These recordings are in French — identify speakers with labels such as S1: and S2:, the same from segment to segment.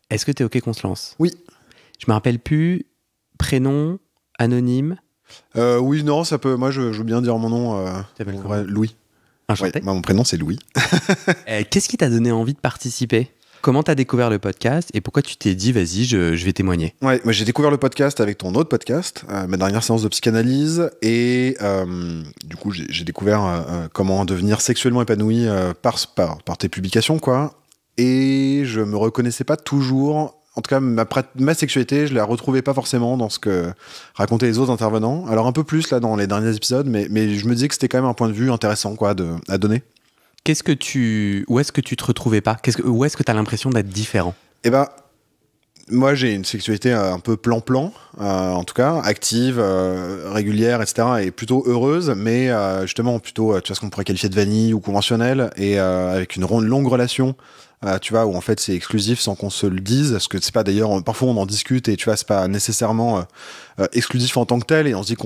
S1: Est-ce que t'es OK qu'on se lance?
S2: Oui.
S1: Je me rappelle plus. Prénom, anonyme.
S2: Oui, non, ça peut. Moi, je veux bien dire mon nom.
S1: T'appelles
S2: En
S1: comment?
S2: vrai, Louis.
S1: Enchanté.
S2: Ouais, mon prénom, c'est Louis.
S1: Qu'est-ce qui t'a donné envie de participer? Comment t'as découvert le podcast et pourquoi tu t'es dit, vas-y, je vais témoigner?
S2: Ouais, moi j'ai découvert le podcast avec ton autre podcast, ma dernière séance de psychanalyse, et du coup j'ai découvert comment devenir sexuellement épanoui par tes publications, quoi. Et je me reconnaissais pas toujours, en tout cas ma sexualité, je la retrouvais pas forcément dans ce que racontaient les autres intervenants. Alors un peu plus là dans les derniers épisodes, mais je me disais que c'était quand même un point de vue intéressant, quoi, à donner.
S1: Où est-ce que tu te retrouvais pas? Où est-ce que t'as l'impression d'être différent?
S2: Eh ben, moi, j'ai une sexualité un peu plan-plan, en tout cas, active, régulière, etc., et plutôt heureuse, mais justement, plutôt, tu vois, ce qu'on pourrait qualifier de vanille ou conventionnelle, et avec une longue relation, tu vois, où en fait, c'est exclusif sans qu'on se le dise, parce que c'est pas d'ailleurs, parfois on en discute, et tu vois, c'est pas nécessairement exclusif en tant que tel, et on se dit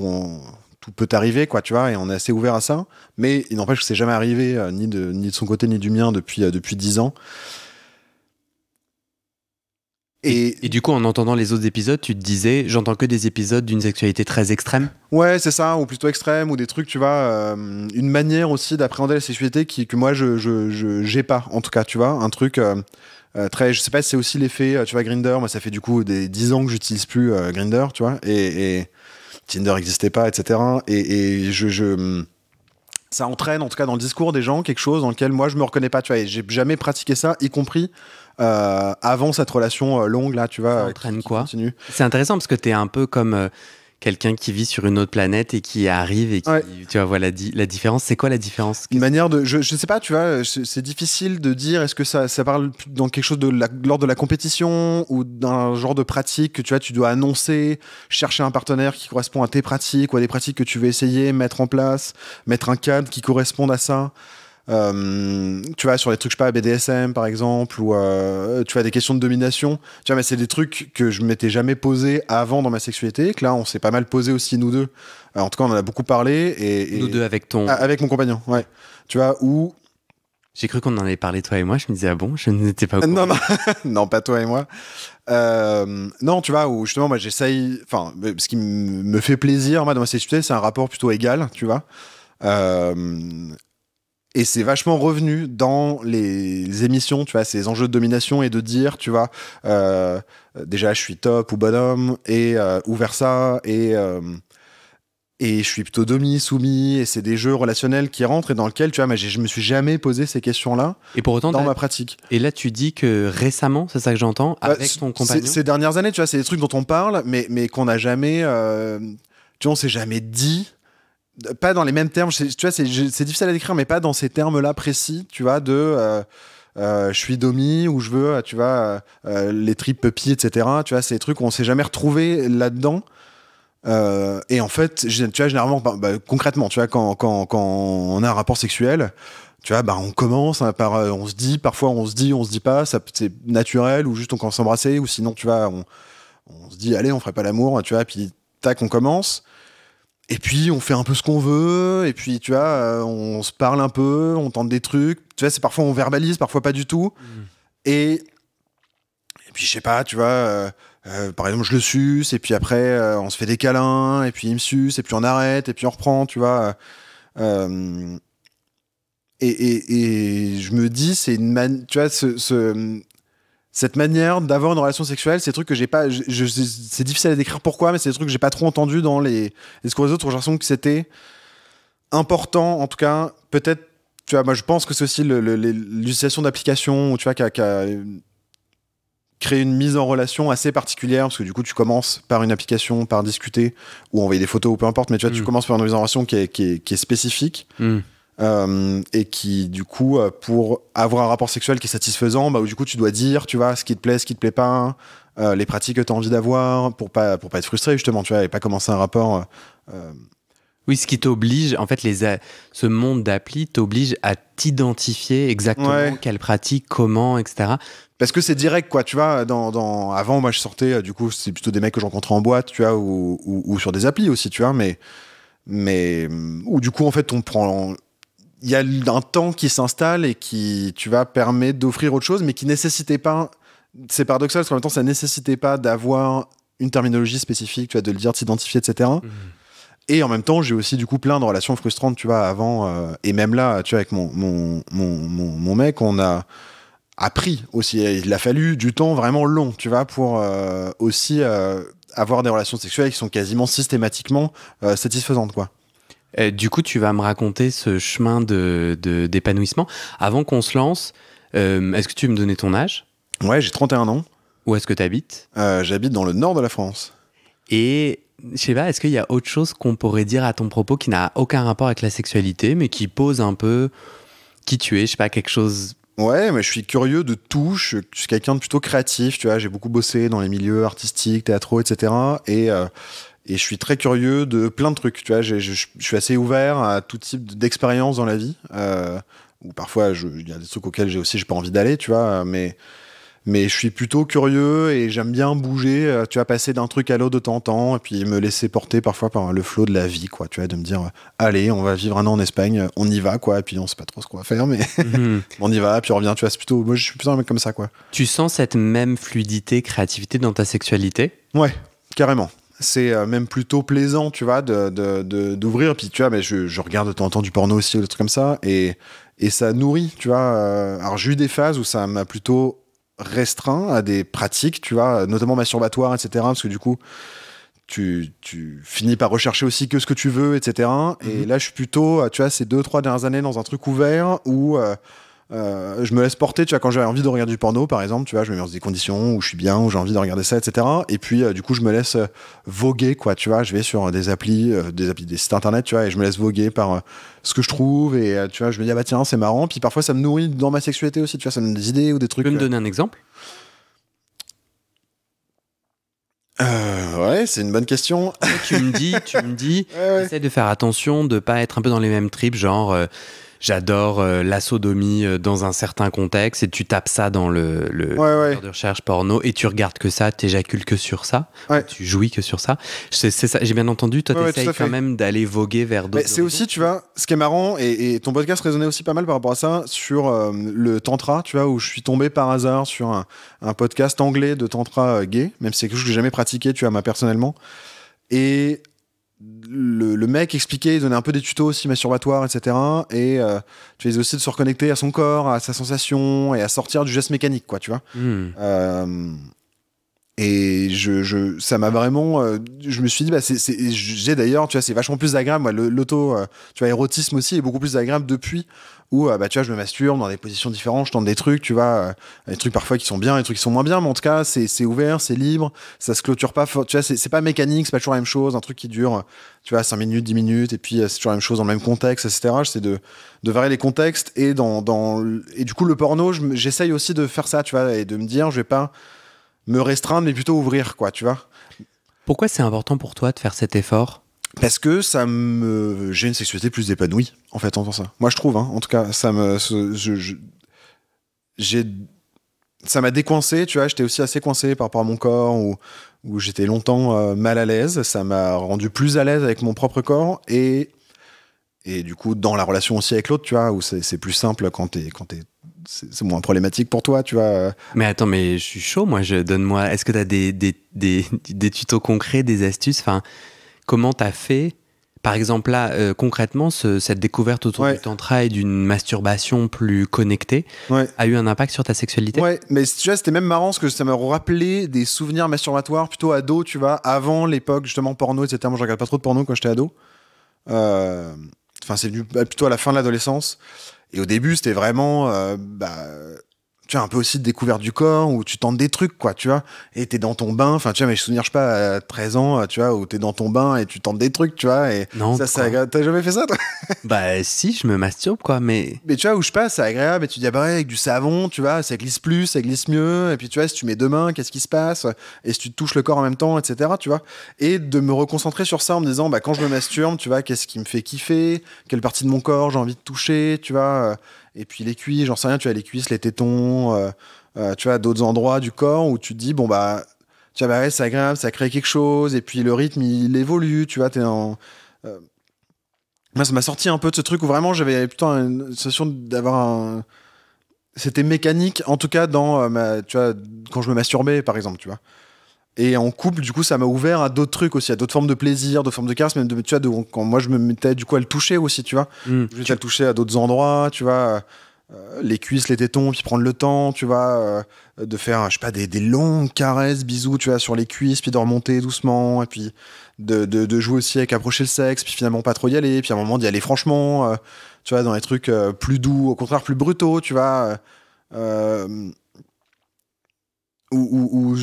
S2: tout peut arriver, quoi, tu vois, et on est assez ouvert à ça, mais il n'empêche que c'est jamais arrivé, ni de son côté, ni du mien, depuis 10 ans.
S1: Et du coup, en entendant les autres épisodes, tu te disais, j'entends que des épisodes d'une sexualité très extrême?
S2: Ouais, c'est ça, ou plutôt extrême, ou des trucs, tu vois, une manière aussi d'appréhender la sexualité que moi, j'ai pas, en tout cas, tu vois, un truc très, je sais pas si c'est aussi l'effet, tu vois, Grindr, moi, ça fait du coup des 10 ans que j'utilise plus Grindr, tu vois, et Tinder n'existait pas, etc., ça entraîne, en tout cas, dans le discours des gens, quelque chose dans lequel moi, je me reconnais pas, tu vois, et j'ai jamais pratiqué ça, y compris avant cette relation longue, là, tu vois,
S1: Ça entraîne
S2: qui
S1: quoi?
S2: continue.
S1: C'est intéressant parce que t'es un peu comme quelqu'un qui vit sur une autre planète et qui arrive et qui,
S2: Ouais.
S1: tu vois, voilà, la différence. C'est quoi la différence?
S2: Une manière de, je sais pas, tu vois, c'est difficile de dire, est-ce que ça parle dans quelque chose de l'ordre de la compétition ou d'un genre de pratique que tu vois, tu dois annoncer, chercher un partenaire qui correspond à tes pratiques ou à des pratiques que tu veux essayer, mettre en place, mettre un cadre qui corresponde à ça. Tu vois, sur les trucs, je sais pas, BDSM par exemple, ou tu vois, des questions de domination. Tu vois, mais c'est des trucs que je m'étais jamais posé avant dans ma sexualité, que là, on s'est pas mal posé aussi, nous deux. En tout cas, on en a beaucoup parlé.
S1: Nous deux avec ton...
S2: Avec mon compagnon, ouais. Tu vois, où...
S1: J'ai cru qu'on en avait parlé, toi et moi. Je me disais, ah bon, je n'étais pas au courant.
S2: Non, non, pas toi et moi. Non, tu vois, où justement, moi, j'essaye... Enfin, ce qui me fait plaisir, moi, dans ma sexualité, c'est un rapport plutôt égal, tu vois. Et c'est vachement revenu dans les émissions, tu vois, ces enjeux de domination et de dire, tu vois, déjà, je suis top ou bonhomme, et ou versa, et je suis plutôt soumis, et c'est des jeux relationnels qui rentrent et dans lesquels, tu vois, je me suis jamais posé ces questions-là
S1: Et pour autant,
S2: dans ma pratique.
S1: Et là, tu dis que récemment, c'est ça que j'entends, avec ton compagnon?
S2: Ces dernières années, tu vois, c'est des trucs dont on parle, mais qu'on n'a jamais... tu vois, on s'est jamais dit... Pas dans les mêmes termes, tu vois, c'est difficile à décrire, mais pas dans ces termes-là précis, tu vois, de... je suis domi ou je veux, tu vois, les tripes puppy, etc. Tu vois, c'est des trucs où on s'est jamais retrouvé là-dedans. Et en fait, tu vois, généralement, concrètement, tu vois, quand on a un rapport sexuel, tu vois, on commence par, on se dit, parfois on se dit pas, c'est naturel, ou juste on commence à s'embrasser, ou sinon, tu vois, on se dit, allez, on ferait pas l'amour, tu vois, puis tac, on commence. Et puis, on fait un peu ce qu'on veut, et puis, tu vois, on se parle un peu, on tente des trucs, tu vois, c'est parfois on verbalise, parfois pas du tout. Et puis, je sais pas, tu vois, par exemple, je le suce, et puis après, on se fait des câlins, et puis il me suce, et puis on arrête, et puis on reprend, tu vois. Et je me dis, c'est tu vois, cette manière d'avoir une relation sexuelle, c'est des trucs que j'ai pas. C'est difficile à décrire pourquoi, mais c'est des trucs que j'ai pas trop entendu dans les discours des autres. J'ai l'impression que c'était important, en tout cas, peut-être. Tu vois, moi, je pense que c'est aussi l'utilisation d'applications, tu vois, qui a créé une mise en relation assez particulière, parce que du coup, tu commences par une application, par discuter, ou envoyer des photos, ou peu importe, mais tu vois, tu commences par une mise en relation qui est spécifique. Et qui, du coup, pour avoir un rapport sexuel qui est satisfaisant, où du coup, tu dois dire, tu vois, ce qui te plaît pas, les pratiques que tu as envie d'avoir, pour pas être frustré, justement, tu vois, et pas commencer un rapport.
S1: Oui, ce qui t'oblige, en fait, ce monde d'appli t'oblige à t'identifier exactement quelle pratique, comment, etc.
S2: Parce que c'est direct, quoi, tu vois, avant, moi, je sortais, du coup, c'est plutôt des mecs que je rencontrais en boîte, tu vois, ou sur des applis aussi, tu vois, mais où, du coup, en fait, on prend... Il y a un temps qui s'installe et qui, tu vois, permet d'offrir autre chose, mais qui nécessitait pas c'est paradoxal parce qu'en même temps, ça nécessitait pas d'avoir une terminologie spécifique, tu vois, de le dire, de s'identifier, etc. Et en même temps, j'ai aussi du coup plein de relations frustrantes, tu vois, avant. Et même là, tu vois, avec mon mec, on a appris aussi. Il a fallu du temps vraiment long, tu vois, pour aussi avoir des relations sexuelles qui sont quasiment systématiquement satisfaisantes, quoi.
S1: Du coup, tu vas me raconter ce chemin d'épanouissement. Avant qu'on se lance, est-ce que tu veux me donner ton âge?
S2: Ouais, j'ai 31 ans.
S1: Où est-ce que tu habites?
S2: J'habite dans le nord de la France.
S1: Et je sais pas, est-ce qu'il y a autre chose qu'on pourrait dire à ton propos qui n'a aucun rapport avec la sexualité, mais qui pose un peu qui tu es? Je sais pas, quelque chose.
S2: Ouais, mais je suis curieux de tout. Je suis quelqu'un de plutôt créatif, tu vois. J'ai beaucoup bossé dans les milieux artistiques, théâtraux, etc. Et je suis très curieux de plein de trucs, tu vois. Je suis assez ouvert à tout type d'expérience dans la vie. Ou parfois, il y a des trucs auxquels j'ai pas envie d'aller, tu vois. Mais je suis plutôt curieux et j'aime bien bouger, tu vois, passer d'un truc à l'autre de temps en temps et puis me laisser porter parfois par le flot de la vie, quoi, tu vois, de me dire, allez, on va vivre un an en Espagne, on y va, quoi, et puis on sait pas trop ce qu'on va faire, mais on y va, puis on revient, tu vois, c'est plutôt, moi je suis plutôt un mec comme ça, quoi.
S1: Tu sens cette même fluidité, créativité dans ta sexualité?
S2: Ouais, carrément. C'est même plutôt plaisant, tu vois, d'ouvrir, puis tu vois, mais je regarde de temps en temps du porno aussi, ou des trucs comme ça, et ça nourrit, tu vois. Alors j'ai eu des phases où ça m'a plutôt restreint à des pratiques, tu vois, notamment masturbatoires, etc. Parce que du coup, tu finis par rechercher aussi que ce que tu veux, etc. Et là, je suis plutôt, tu vois, ces 2-3 dernières années dans un truc ouvert où je me laisse porter, tu vois, quand j'ai envie de regarder du porno, par exemple, tu vois, je me mets dans des conditions où je suis bien, où j'ai envie de regarder ça, etc. Et puis, du coup, je me laisse voguer, quoi, tu vois, je vais sur des applis, des sites internet, tu vois, et je me laisse voguer par ce que je trouve, et tu vois, je me dis, ah bah tiens, c'est marrant, puis parfois, ça me nourrit dans ma sexualité aussi, tu vois, ça me donne des idées ou des trucs.
S1: Tu peux me donner un exemple?
S2: Ouais, c'est une bonne question.
S1: Tu me dis,
S2: Ouais.
S1: essaie de faire attention, de pas être un peu dans les mêmes trips, genre j'adore la sodomie dans un certain contexte, et tu tapes ça dans le moteur de recherche porno et tu regardes que ça, t'éjacules que sur ça, tu jouis que sur ça. C'est ça, j'ai bien entendu, toi t'essayes quand même d'aller voguer vers d'autres.
S2: C'est aussi, tu vois, ce qui est marrant, et ton podcast résonnait aussi pas mal par rapport à ça, sur le tantra, tu vois, où je suis tombé par hasard sur un podcast anglais de tantra gay, même si c'est quelque chose que j'ai jamais pratiqué, tu vois, moi personnellement. Et le mec expliquait, il donnait un peu des tutos aussi masturbatoires, etc. Et tu faisais aussi de se reconnecter à son corps, à sa sensation, et à sortir du geste mécanique, quoi, tu vois. Et ça m'a vraiment, je me suis dit, bah, j'ai d'ailleurs, tu vois, c'est vachement plus agréable. Moi, tu vois, érotisme aussi est beaucoup plus agréable depuis où, bah, tu vois, je me masturbe dans des positions différentes, je tente des trucs, tu vois, des trucs parfois qui sont bien, des trucs qui sont moins bien, mais en tout cas, c'est ouvert, c'est libre, ça se clôture pas, tu vois, c'est pas mécanique, c'est pas toujours la même chose, un truc qui dure, tu vois, 5 minutes, 10 minutes, et puis c'est toujours la même chose dans le même contexte, etc. J'essaie de varier les contextes et et du coup, le porno, j'essaye aussi de faire ça, tu vois, et de me dire, je vais pas me restreindre, mais plutôt ouvrir, quoi, tu vois.
S1: Pourquoi c'est important pour toi de faire cet effort?
S2: Parce que j'ai une sexualité plus épanouie, en fait, en faisant ça. Moi, je trouve, hein, en tout cas, ça m'a décoincé, tu vois, j'étais aussi assez coincé par rapport à mon corps, où j'étais longtemps mal à l'aise, ça m'a rendu plus à l'aise avec mon propre corps, et du coup, dans la relation aussi avec l'autre, tu vois, où c'est plus simple quand c'est moins problématique pour toi, tu vois.
S1: Mais attends, mais je suis chaud, moi, donne-moi, est-ce que t'as des tutos concrets, des astuces, enfin, comment t'as fait, par exemple là, concrètement, cette découverte autour du tantra et d'une masturbation plus connectée a eu un impact sur ta sexualité?
S2: Ouais, mais tu vois, c'était même marrant parce que ça m'a rappelé des souvenirs masturbatoires plutôt ado, tu vois, avant l'époque justement porno, etc. Moi, je regarde pas trop de porno quand j'étais ado. Enfin, c'est venu plutôt à la fin de l'adolescence. Et au début, c'était vraiment, tu vois, un peu aussi de découverte du corps, où tu tentes des trucs, quoi, tu vois. Et t'es dans ton bain, enfin, tu vois, mais je me souviens, je sais pas, à 13 ans, tu vois, où t'es dans ton bain et tu tentes des trucs, tu vois. Et
S1: non,
S2: t'as jamais fait ça, toi?
S1: Bah, si, je me masturbe, quoi, mais.
S2: Mais tu vois, où je passe, c'est agréable, et tu dis, ah bah ouais, avec du savon, tu vois, ça glisse plus, ça glisse mieux. Et puis, tu vois, si tu mets deux mains, qu'est-ce qui se passe? Et si tu te touches le corps en même temps, etc., tu vois. Et de me reconcentrer sur ça en me disant, bah, quand je me masturbe, tu vois, qu'est-ce qui me fait kiffer? Quelle partie de mon corps j'ai envie de toucher, tu vois? Et puis les cuisses, j'en sais rien, tu vois, les cuisses, les tétons, tu vois, d'autres endroits du corps où tu te dis, bon, bah, tu vois, bah ouais, c'est agréable, ça crée quelque chose, et puis le rythme, il évolue, tu vois, moi, ça m'a sorti un peu de ce truc où vraiment j'avais plutôt une sensation d'avoir c'était mécanique, en tout cas dans tu vois, quand je me masturbais, par exemple, tu vois. Et en couple, du coup, ça m'a ouvert à d'autres trucs aussi, à d'autres formes de plaisir, d'autres formes de caresse, même tu vois, quand moi je me mettais du coup à le toucher aussi, tu vois. Je vais le toucher à d'autres endroits, tu vois, les cuisses, les tétons, puis prendre le temps, tu vois, de faire, je sais pas, des longues caresses, bisous, tu vois, sur les cuisses, puis de remonter doucement, et puis de jouer aussi avec approcher le sexe, puis finalement pas trop y aller, puis à un moment d'y aller franchement, tu vois, dans les trucs plus doux, au contraire plus brutaux, tu vois, où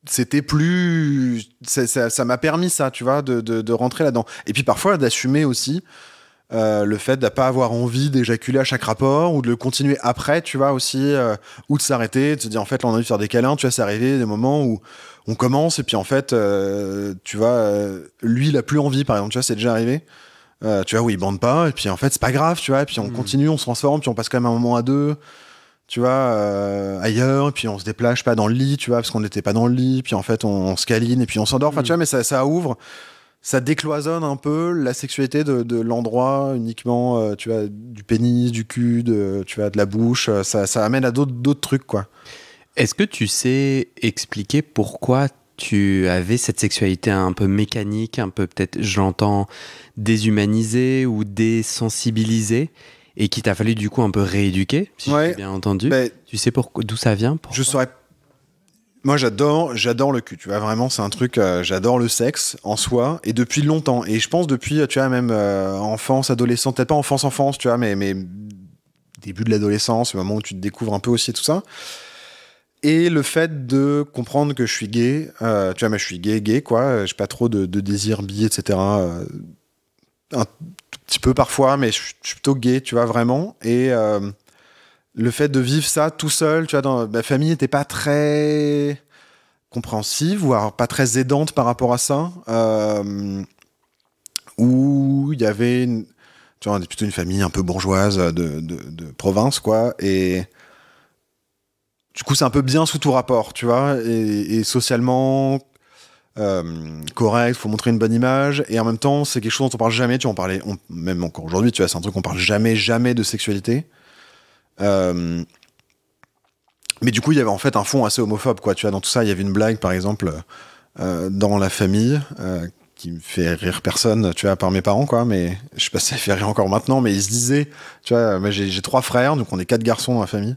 S2: c'était plus ça m'a permis ça, tu vois, de rentrer là-dedans, et puis parfois d'assumer aussi le fait de pas avoir envie d'éjaculer à chaque rapport ou de le continuer après, tu vois, aussi, ou de s'arrêter, de se dire en fait là on a envie de faire des câlins, tu vois, c'est arrivé des moments où on commence et puis en fait tu vois, lui il a plus envie, par exemple, tu vois, c'est déjà arrivé, tu vois, où il bande pas et puis en fait c'est pas grave, tu vois, et puis on continue, on se transforme, puis on passe quand même un moment à deux, tu vois, ailleurs, et puis on se déplace, je sais pas, dans le lit, tu vois, parce qu'on n'était pas dans le lit, puis en fait on se câline et puis on s'endort, enfin tu vois, mais ça ouvre, ça décloisonne un peu la sexualité de l'endroit uniquement, tu vois, du pénis, du cul, tu vois, de la bouche, ça amène à d'autres trucs, quoi.
S1: Est-ce que tu sais expliquer pourquoi tu avais cette sexualité un peu mécanique, un peu peut-être, j'entends, déshumanisée ou désensibilisée, et qu'il t'a fallu du coup un peu rééduquer, si j'ai bien entendu. Tu sais d'où ça vient?
S2: Je saurais. Moi, j'adore le cul, tu vois, vraiment, c'est un truc, j'adore le sexe en soi, et depuis longtemps, et je pense depuis, tu vois, même enfance, adolescence, peut-être pas enfance, tu vois, mais début de l'adolescence, le moment où tu te découvres un peu aussi tout ça, et le fait de comprendre que je suis gay, tu vois, mais je suis gay, quoi, j'ai pas trop de désir bi, etc., un tout petit peu parfois, mais je suis plutôt gay, tu vois, vraiment, et le fait de vivre ça tout seul, tu vois, dans ma famille n'était pas très compréhensive, voire pas très aidante par rapport à ça, où il y avait, tu vois, on est plutôt une famille un peu bourgeoise de province, quoi, et du coup c'est un peu bien sous tout rapport, tu vois, et socialement correct, faut montrer une bonne image, et en même temps c'est quelque chose dont on parle jamais, tu vois, même encore aujourd'hui, tu vois, c'est un truc qu'on parle jamais de sexualité. Mais du coup, il y avait en fait un fond assez homophobe, quoi. Tu vois, dans tout ça, il y avait une blague, par exemple, dans la famille, qui me fait rire personne, tu vois, à part mes parents, quoi. Mais je sais pas si ça fait rire encore maintenant, mais ils se disaient, tu vois, moi, j'ai 3 frères, donc on est 4 garçons dans la famille.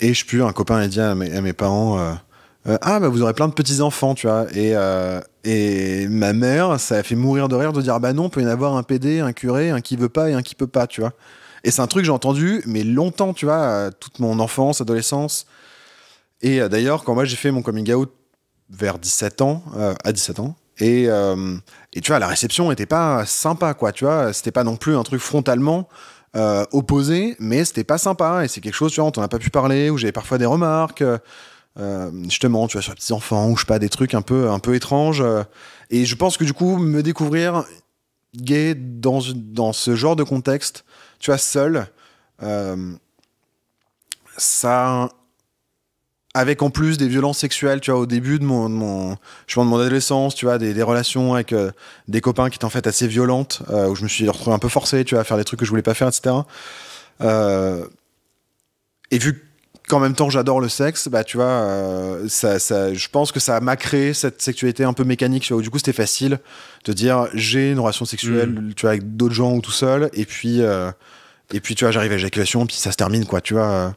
S2: Et je sais plus, un copain a dit à mes parents, ah, bah, vous aurez plein de petits-enfants, tu vois. Et ma mère, ça a fait mourir de rire de dire, bah non, il peut y en avoir un PD, un curé, un qui veut pas et un qui peut pas, tu vois. Et c'est un truc que j'ai entendu, mais longtemps, tu vois, toute mon enfance, adolescence. Et d'ailleurs, quand moi j'ai fait mon coming out vers 17 ans, à 17 ans, et tu vois, la réception était pas sympa, quoi, tu vois, c'était pas non plus un truc frontalement opposé, mais c'était pas sympa, et c'est quelque chose, tu vois, dont on n'a pas pu parler, où j'avais parfois des remarques, justement, tu vois, sur les petits enfants, ou je sais pas, des trucs un peu étranges, et je pense que du coup, me découvrir gay dans ce genre de contexte, tu vois, seul, ça, avec en plus des violences sexuelles, tu vois, au début de mon adolescence, tu vois, des relations avec des copains qui étaient en fait assez violentes, où je me suis retrouvé un peu forcé, tu vois, à faire des trucs que je voulais pas faire, etc. Et vu qu'en même temps j'adore le sexe, bah tu vois, je pense que ça m'a créé cette sexualité un peu mécanique, tu vois, où du coup c'était facile de dire j'ai une relation sexuelle, tu vois, avec d'autres gens ou tout seul, et puis tu vois, j'arrive à l'éjaculation, puis ça se termine, quoi, tu vois.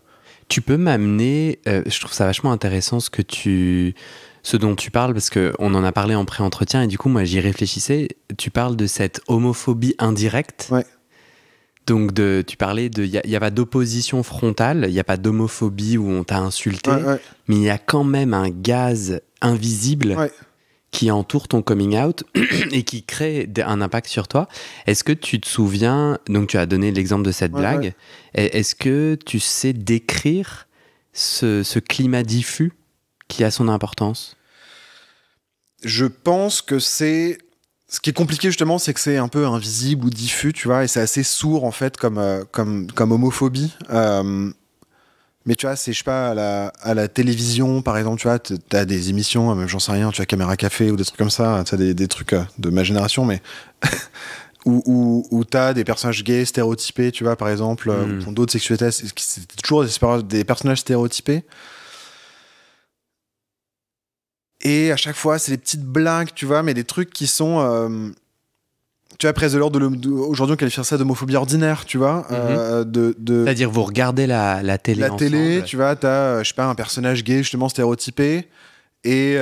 S1: Tu peux m'amener, je trouve ça vachement intéressant ce dont tu parles, parce qu'on en a parlé en pré-entretien, et du coup, moi, j'y réfléchissais. Tu parles de cette homophobie indirecte.
S2: Ouais.
S1: Donc, tu parlais il n'y a pas d'opposition frontale, il n'y a pas d'homophobie où on t'a insulté, mais il y a quand même un gaz invisible qui entoure ton coming out et qui crée un impact sur toi. Est-ce que tu te souviens, donc tu as donné l'exemple de cette blague, est-ce que tu sais décrire ce climat diffus qui a son importance?
S2: Je pense que c'est... Ce qui est compliqué justement, c'est que c'est un peu invisible ou diffus, tu vois, et c'est assez sourd en fait comme homophobie. Mais tu vois, c'est, je sais pas, à la télévision, par exemple, tu vois, t'as des émissions, même j'en sais rien, tu vois, Caméra Café ou des trucs comme ça, t'as des trucs de ma génération, mais où t'as des personnages gays stéréotypés, tu vois, par exemple, ou d'autres sexualités, c'est toujours des personnages stéréotypés. Et à chaque fois, c'est des petites blagues, tu vois, mais des trucs qui sont... tu vois, presque de l'ordre aujourd'hui, on qualifie ça d'homophobie ordinaire, tu vois.
S1: C'est-à-dire, vous regardez la télé
S2: la
S1: ensemble.
S2: télé, tu vois, t'as, je sais pas, un personnage gay, justement, stéréotypé. Et...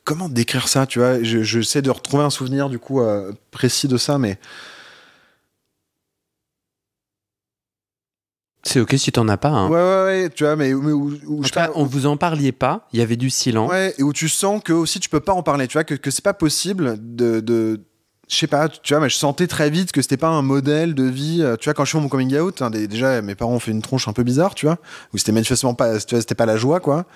S2: comment décrire ça, tu vois, j'essaie de retrouver un souvenir, du coup, précis de ça, mais...
S1: C'est ok si t'en as pas. Hein.
S2: Ouais, tu vois, mais
S1: je sais pas, on vous en parliez pas, il y avait du silence.
S2: Ouais, et où tu sens que aussi tu peux pas en parler, tu vois, que c'est pas possible de je sais pas, tu vois, mais je sentais très vite que c'était pas un modèle de vie. Tu vois, quand je fais mon coming out, hein, déjà mes parents ont fait une tronche un peu bizarre, tu vois, où c'était manifestement pas, tu vois, c'était pas la joie, quoi.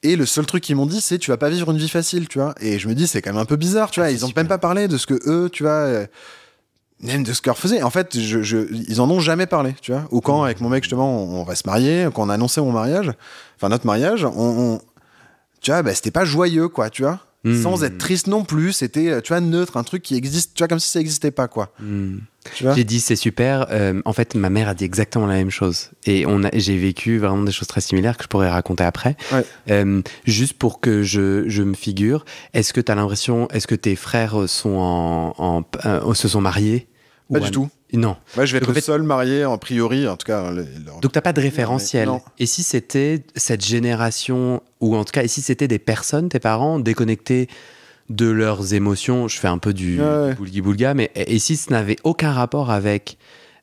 S2: Et le seul truc qu'ils m'ont dit, c'est tu vas pas vivre une vie facile, tu vois. Et je me dis, c'est quand même un peu bizarre, tu vois. Ils ont même pas parlé de ce que eux, tu vois. Même de ce qu'ils refaisaient. En fait, ils en ont jamais parlé, tu vois. Ou quand, avec mon mec, justement, on va se marier, quand on a annoncé mon mariage, enfin notre mariage, tu vois, bah, c'était pas joyeux, quoi, tu vois. Sans être triste non plus, c'était, tu vois, neutre, un truc qui existe, tu vois, comme si ça existait pas, quoi. Tu vois.
S1: J'ai dit, c'est super. En fait, ma mère a dit exactement la même chose. Et j'ai vécu vraiment des choses très similaires que je pourrais raconter après.
S2: Ouais.
S1: Juste pour que je me figure, est-ce que tu as l'impression, est-ce que tes frères se sont mariés?
S2: Pas du tout.
S1: Non.
S2: Ouais, je vais être le seul marié, a priori, en tout cas.
S1: Donc, t'as pas de référentiel.
S2: Non.
S1: Et si c'était cette génération, ou en tout cas, et si c'était des personnes, tes parents, déconnectés de leurs émotions, je fais un peu du boulgui-boulga, mais et si ce n'avait aucun rapport avec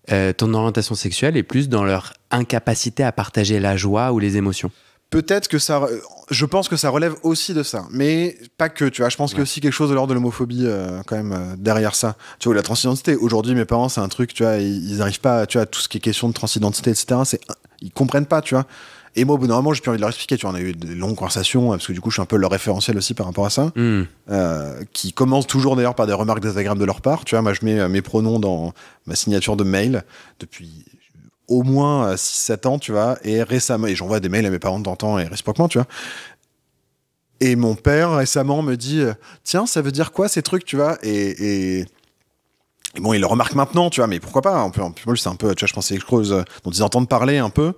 S1: ton orientation sexuelle et plus dans leur incapacité à partager la joie ou les émotions?
S2: Peut-être que ça... Je pense que ça relève aussi de ça, mais pas que, tu vois. Je pense qu'il y a aussi quelque chose de l'ordre de l'homophobie, quand même, derrière ça. Tu vois, la transidentité. Aujourd'hui, mes parents, c'est un truc, tu vois, ils n'arrivent pas, tu vois, tout ce qui est question de transidentité, etc., ils comprennent pas, tu vois. Et moi, au bout d'un moment, j'ai plus envie de leur expliquer, tu vois, on a eu des longues conversations, parce que du coup, je suis un peu leur référentiel aussi par rapport à ça, qui commence toujours d'ailleurs par des remarques désagréables de leur part, tu vois. Moi, je mets mes pronoms dans ma signature de mail depuis... au moins 6-7 ans, tu vois, et récemment, et j'envoie des mails à mes parents de temps en temps, et réciproquement, tu vois. Et mon père, récemment, me dit, tiens, ça veut dire quoi, ces trucs, tu vois, et bon, il le remarque maintenant, tu vois, mais pourquoi pas, en plus, c'est un peu, tu vois, je pense que c'est quelque chose dont ils entendent parler un peu.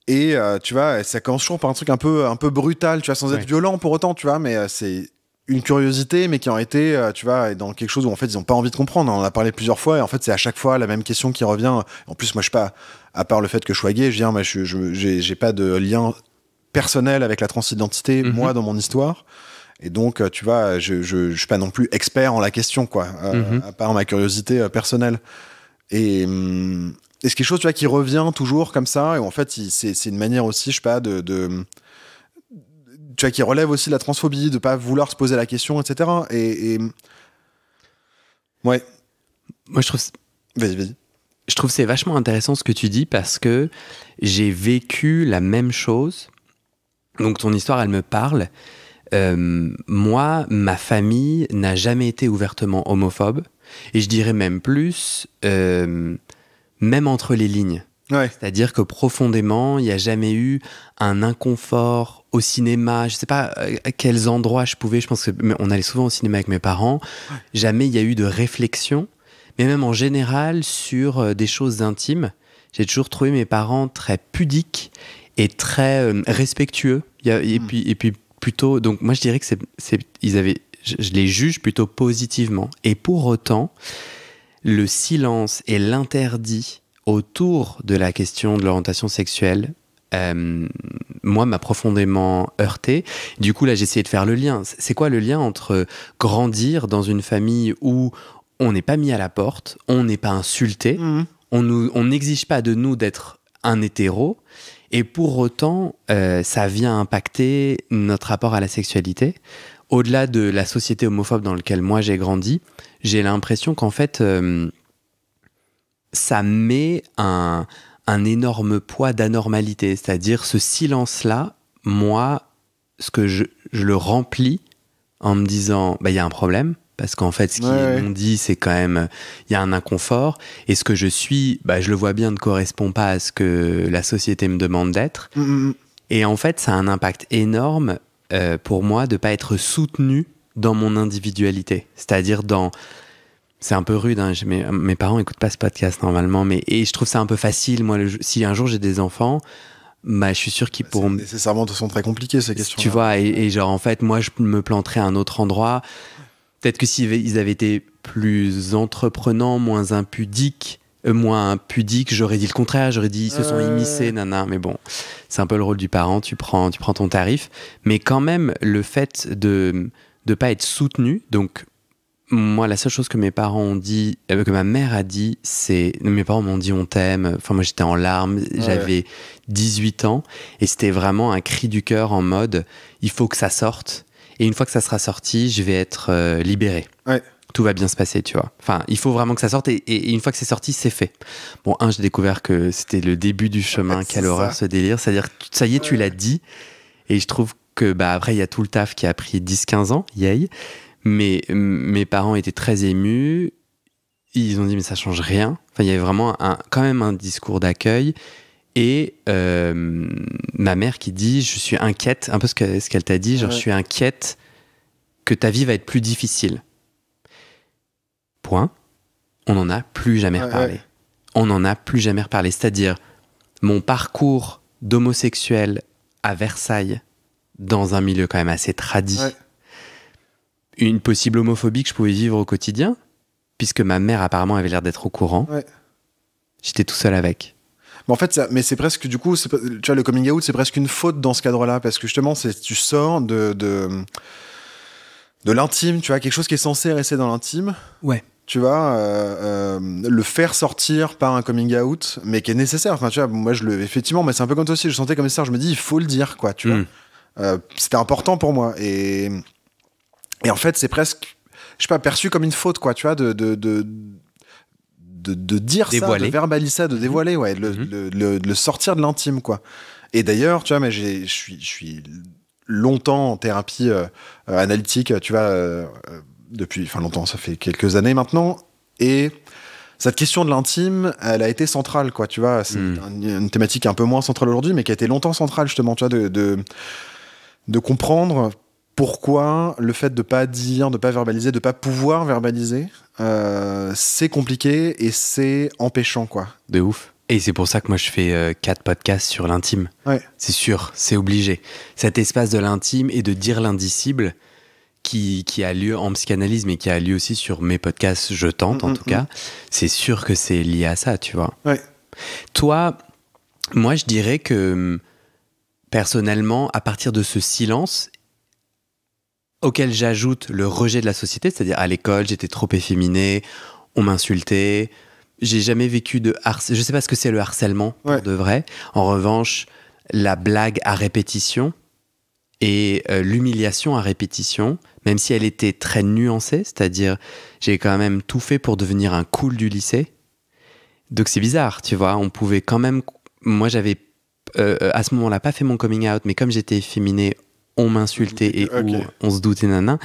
S2: Et, tu vois, ça commence toujours par un truc un peu brutal, tu vois, sans être violent pour autant, tu vois, mais c'est une curiosité, mais qui ont été, tu vois, dans quelque chose où en fait ils n'ont pas envie de comprendre. On en a parlé plusieurs fois, et en fait c'est à chaque fois la même question qui revient. En plus, moi je suis pas, à part le fait que je sois gay, je viens, moi j'ai pas de lien personnel avec la transidentité, moi dans mon histoire. Et donc, tu vois, je suis pas non plus expert en la question, quoi, à part ma curiosité personnelle. Et c'est quelque chose, tu vois, qui revient toujours comme ça, et en fait c'est une manière aussi, je sais pas, tu vois, qui relève aussi la transphobie, de pas vouloir se poser la question, etc. Et... ouais.
S1: Moi, je trouve...
S2: Vas-y.
S1: Je trouve c'est vachement intéressant ce que tu dis, parce que j'ai vécu la même chose. Donc, ton histoire, elle me parle. Moi, ma famille n'a jamais été ouvertement homophobe. Et je dirais même plus, même entre les lignes.
S2: Ouais.
S1: C'est-à-dire que profondément, il n'y a jamais eu un inconfort au cinéma. Je ne sais pas à quels endroits je pouvais. Je pense qu'on allait souvent au cinéma avec mes parents. Jamais il y a eu de réflexion. Mais même en général, sur des choses intimes, j'ai toujours trouvé mes parents très pudiques et très respectueux. Et puis plutôt... Donc moi, je dirais que je les juge plutôt positivement. Et pour autant, le silence et l'interdit autour de la question de l'orientation sexuelle, moi, m'a profondément heurté. Du coup, là, j'ai essayé de faire le lien. C'est quoi le lien entre grandir dans une famille où on n'est pas mis à la porte, on n'est pas insulté, on n'exige pas de nous d'être un hétéro, et pour autant, ça vient impacter notre rapport à la sexualité. Au-delà de la société homophobe dans laquelle moi j'ai grandi, j'ai l'impression qu'en fait... ça met un énorme poids d'anormalité. C'est-à-dire, ce silence-là, moi, ce que je le remplis en me disant, il y a un problème, parce qu'en fait, ce qui est non dit, c'est quand même, il y a un inconfort, et ce que je suis, je le vois bien, ne correspond pas à ce que la société me demande d'être. Et en fait, ça a un impact énorme pour moi de ne pas être soutenu dans mon individualité. C'est-à-dire dans... C'est un peu rude, hein, mes parents n'écoutent pas ce podcast normalement, et je trouve ça un peu facile. Moi, si un jour j'ai des enfants, bah, je suis sûr qu'ils pourront...
S2: C'est nécessairement de toute façon très compliqué ces questions.
S1: Tu vois, et genre en fait, moi je me planterais à un autre endroit. Peut-être que s'ils avaient été plus entreprenants, moins pudiques, j'aurais dit le contraire, j'aurais dit ils se sont immiscés, nana. Mais bon, c'est un peu le rôle du parent, tu prends ton tarif. Mais quand même, le fait de pas être soutenu, donc moi, la seule chose que mes parents ont dit, que ma mère a dit, c'est... Mes parents m'ont dit on t'aime. Enfin, moi, j'étais en larmes. J'avais 18 ans. Et c'était vraiment un cri du cœur en mode, il faut que ça sorte. Et une fois que ça sera sorti, je vais être libéré.
S2: Ouais.
S1: Tout va bien se passer, tu vois. Enfin, il faut vraiment que ça sorte. Et une fois que c'est sorti, c'est fait. Bon, j'ai découvert que c'était le début du chemin. Quelle horreur, ce délire. C'est-à-dire, ça y est, tu l'as dit. Et je trouve que, après, il y a tout le taf qui a pris 10-15 ans. Yay. Mais mes parents étaient très émus. Ils ont dit, mais ça change rien. Enfin, il y avait vraiment quand même un discours d'accueil. Et ma mère qui dit, je suis inquiète, un peu ce qu'elle t'a dit, genre, je suis inquiète que ta vie va être plus difficile. Point. On n'en a plus jamais reparlé. On n'en a plus jamais reparlé. C'est-à-dire, mon parcours d'homosexuel à Versailles, dans un milieu quand même assez tradit, une possible homophobie que je pouvais vivre au quotidien, puisque ma mère apparemment avait l'air d'être au courant. J'étais tout seul avec.
S2: Mais en fait, mais c'est presque, du coup, tu vois, le coming out, c'est presque une faute dans ce cadre-là, parce que justement, tu sors de l'intime, tu vois, quelque chose qui est censé rester dans l'intime.
S1: Ouais.
S2: Tu vois, le faire sortir par un coming out, mais qui est nécessaire. Enfin, tu vois, moi, effectivement, mais c'est un peu comme toi aussi, je sentais comme ça, je me dis, il faut le dire, quoi, tu vois. C'était important pour moi. Et en fait, c'est presque, je sais pas, perçu comme une faute, quoi, tu vois, de dire
S1: dévoiler.
S2: Ça, de verbaliser ça, de dévoiler, de le sortir de l'intime, quoi. Et d'ailleurs, tu vois, mais je suis longtemps en thérapie analytique, tu vois, depuis, enfin longtemps, ça fait quelques années maintenant, et cette question de l'intime, elle a été centrale, quoi, tu vois, c'est une thématique un peu moins centrale aujourd'hui, mais qui a été longtemps centrale, justement, tu vois, de comprendre pourquoi le fait de pas dire, de pas verbaliser, de pas pouvoir verbaliser, c'est compliqué et c'est empêchant, quoi.
S1: De ouf. Et c'est pour ça que moi je fais 4 podcasts sur l'intime. C'est sûr, c'est obligé. Cet espace de l'intime et de dire l'indicible qui a lieu en psychanalyse, mais qui a lieu aussi sur mes podcasts, je tente en tout cas, c'est sûr que c'est lié à ça, tu vois. Toi, moi je dirais que personnellement, à partir de ce silence, auquel j'ajoute le rejet de la société, c'est-à-dire à l'école, j'étais trop efféminé, on m'insultait, j'ai jamais vécu de harcèlement, je sais pas ce que c'est le harcèlement pour de vrai. En revanche, la blague à répétition et l'humiliation à répétition, même si elle était très nuancée, c'est-à-dire j'ai quand même tout fait pour devenir un cool du lycée. Donc c'est bizarre, tu vois, on pouvait quand même... Moi j'avais à ce moment-là pas fait mon coming out, mais comme j'étais efféminé, on m'insultait et on se doutait nanan.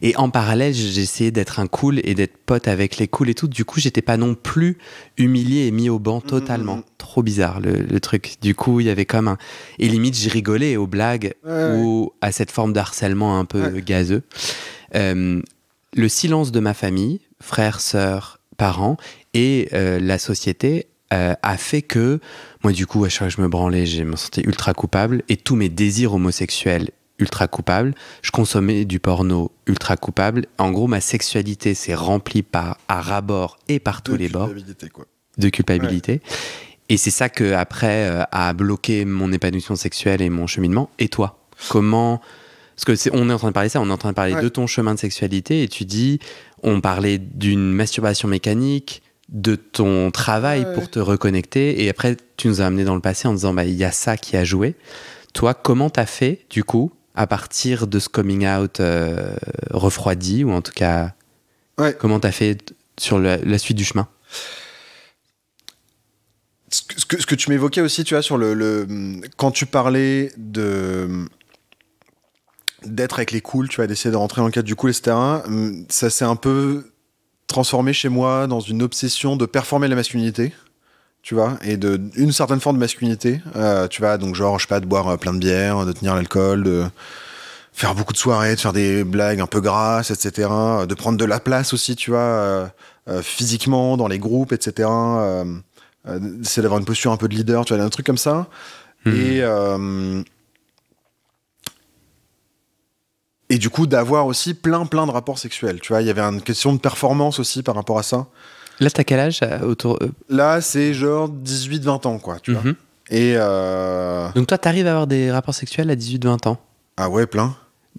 S1: Et en parallèle, j'essayais d'être un cool et d'être pote avec les cools et tout. Du coup, j'étais pas non plus humilié et mis au banc totalement. Trop bizarre le truc. Du coup, il y avait comme un... Et limite, je rigolais aux blagues ou à cette forme d'harcèlement un peu gazeux. Le silence de ma famille, frères, sœurs, parents et la société a fait que moi, du coup, à chaque fois que je me branlais, je me sentais ultra coupable et tous mes désirs homosexuels ultra coupable, je consommais du porno ultra coupable. En gros, ma sexualité s'est remplie à ras-bord et par tous les bords. De culpabilité. Et c'est ça que après a bloqué mon épanouissement sexuel et mon cheminement. Et toi, comment... Parce que on est en train de parler de ça, on est en train de parler de ton chemin de sexualité et tu dis, on parlait d'une masturbation mécanique, de ton travail pour te reconnecter et après tu nous as amené dans le passé en disant, il y a ça qui a joué. Toi, comment t'as fait, du coup, à partir de ce coming out refroidi, ou en tout cas, comment t'as fait sur la suite du chemin?
S2: Ce que tu m'évoquais aussi, tu vois, sur quand tu parlais d'être avec les cools, tu vois, d'essayer de rentrer dans le cadre du cool, etc., ça s'est un peu transformé chez moi dans une obsession de performer la masculinité. Tu vois, et une certaine forme de masculinité, tu vois, donc genre, je sais pas, de boire plein de bière, de tenir l'alcool, faire beaucoup de soirées, de faire des blagues un peu grasses, etc. De prendre de la place aussi, tu vois, physiquement, dans les groupes, etc. C'est d'avoir une posture un peu de leader, tu vois, un truc comme ça. Et du coup, d'avoir aussi plein de rapports sexuels, tu vois. Il y avait une question de performance aussi par rapport à ça.
S1: Là, t'as quel âge
S2: Là, c'est genre 18-20 ans, quoi, tu vois. Et
S1: donc toi, t'arrives à avoir des rapports sexuels à 18-20 ans?
S2: Ah ouais, plein.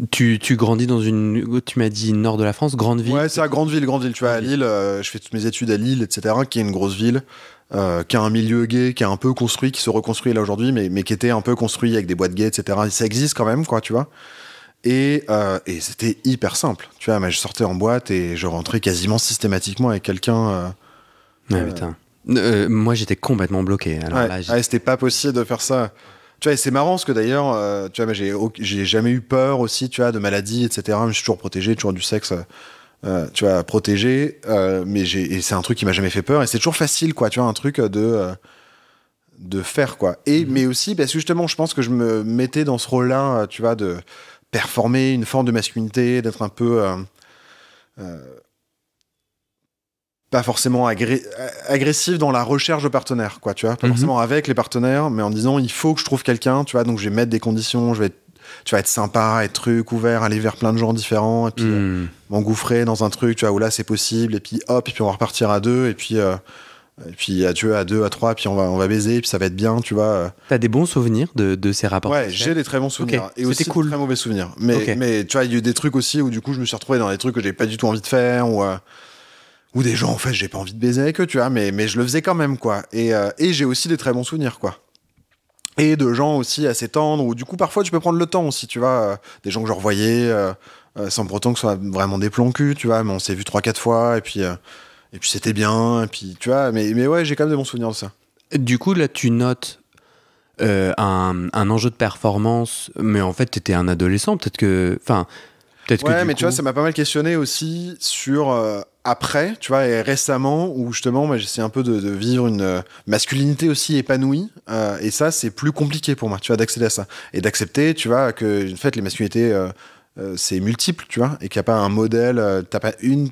S1: Tu grandis dans tu m'as dit nord de la France, grande ville?
S2: Ouais, c'est à grande ville, tu vois, à Lille. Je fais toutes mes études à Lille, etc., qui est une grosse ville, qui a un milieu gay, qui est un peu construit, qui se reconstruit là aujourd'hui, mais qui était un peu construit avec des boîtes gays, etc. Ça existe quand même, quoi, tu vois. Et c'était hyper simple. Tu vois, mais je sortais en boîte et je rentrais quasiment systématiquement avec quelqu'un.
S1: Ouais, putain. Moi, j'étais complètement bloqué. Alors,
S2: ouais,
S1: là,
S2: c'était pas possible de faire ça. Tu vois, et c'est marrant parce que d'ailleurs, tu vois, j'ai jamais eu peur aussi, tu vois, de maladies, etc. Je suis toujours protégé, toujours du sexe, tu vois, protégé. Et c'est un truc qui m'a jamais fait peur. Et c'est toujours facile, quoi, tu vois, un truc de faire, quoi. Et mais aussi parce que justement, je pense que je me mettais dans ce rôle-là, tu vois, de performer une forme de masculinité, d'être un peu pas forcément agressif dans la recherche de partenaires, quoi, tu vois, pas forcément avec les partenaires, mais en disant il faut que je trouve quelqu'un, tu vois, donc je vais mettre des conditions, tu vas être sympa, être truc ouvert, aller vers plein de gens différents, et puis m'engouffrer dans un truc, tu vois, où là c'est possible, et puis hop, et puis on va repartir à deux, et puis adieu à deux, à trois, puis on va baiser, et puis ça va être bien, tu vois.
S1: T'as des bons souvenirs de ces rapports?
S2: Ouais, j'ai des très bons souvenirs.
S1: Okay.
S2: Et aussi
S1: cool.
S2: des très mauvais souvenirs. Mais tu vois, il y a eu des trucs aussi où du coup je me suis retrouvé dans des trucs que j'ai pas du tout envie de faire, ou des gens, en fait, j'ai pas envie de baiser avec eux, tu vois, mais je le faisais quand même, quoi. Et j'ai aussi des très bons souvenirs, quoi. Et de gens aussi assez tendres, où du coup, parfois, tu peux prendre le temps aussi, tu vois. Des gens que je revoyais, sans pour autant que ce soit vraiment des plans cul, tu vois, mais on s'est vu 3-4 fois, et puis c'était bien, et puis, tu vois, mais ouais, j'ai quand même des bons souvenirs de ça.
S1: Du coup, là, tu notes un enjeu de performance, mais en fait, t'étais un adolescent, peut-être que... Enfin, peut-être
S2: ouais,
S1: que
S2: mais tu vois, ça m'a pas mal questionné aussi sur après, tu vois, et récemment, où justement, moi, j'essaie un peu de vivre une masculinité aussi épanouie, et ça, c'est plus compliqué pour moi, tu vois, d'accéder à ça. Et d'accepter, tu vois, que, en fait, les masculinités, c'est multiple, tu vois, et qu'il n'y a pas un modèle, t'as pas une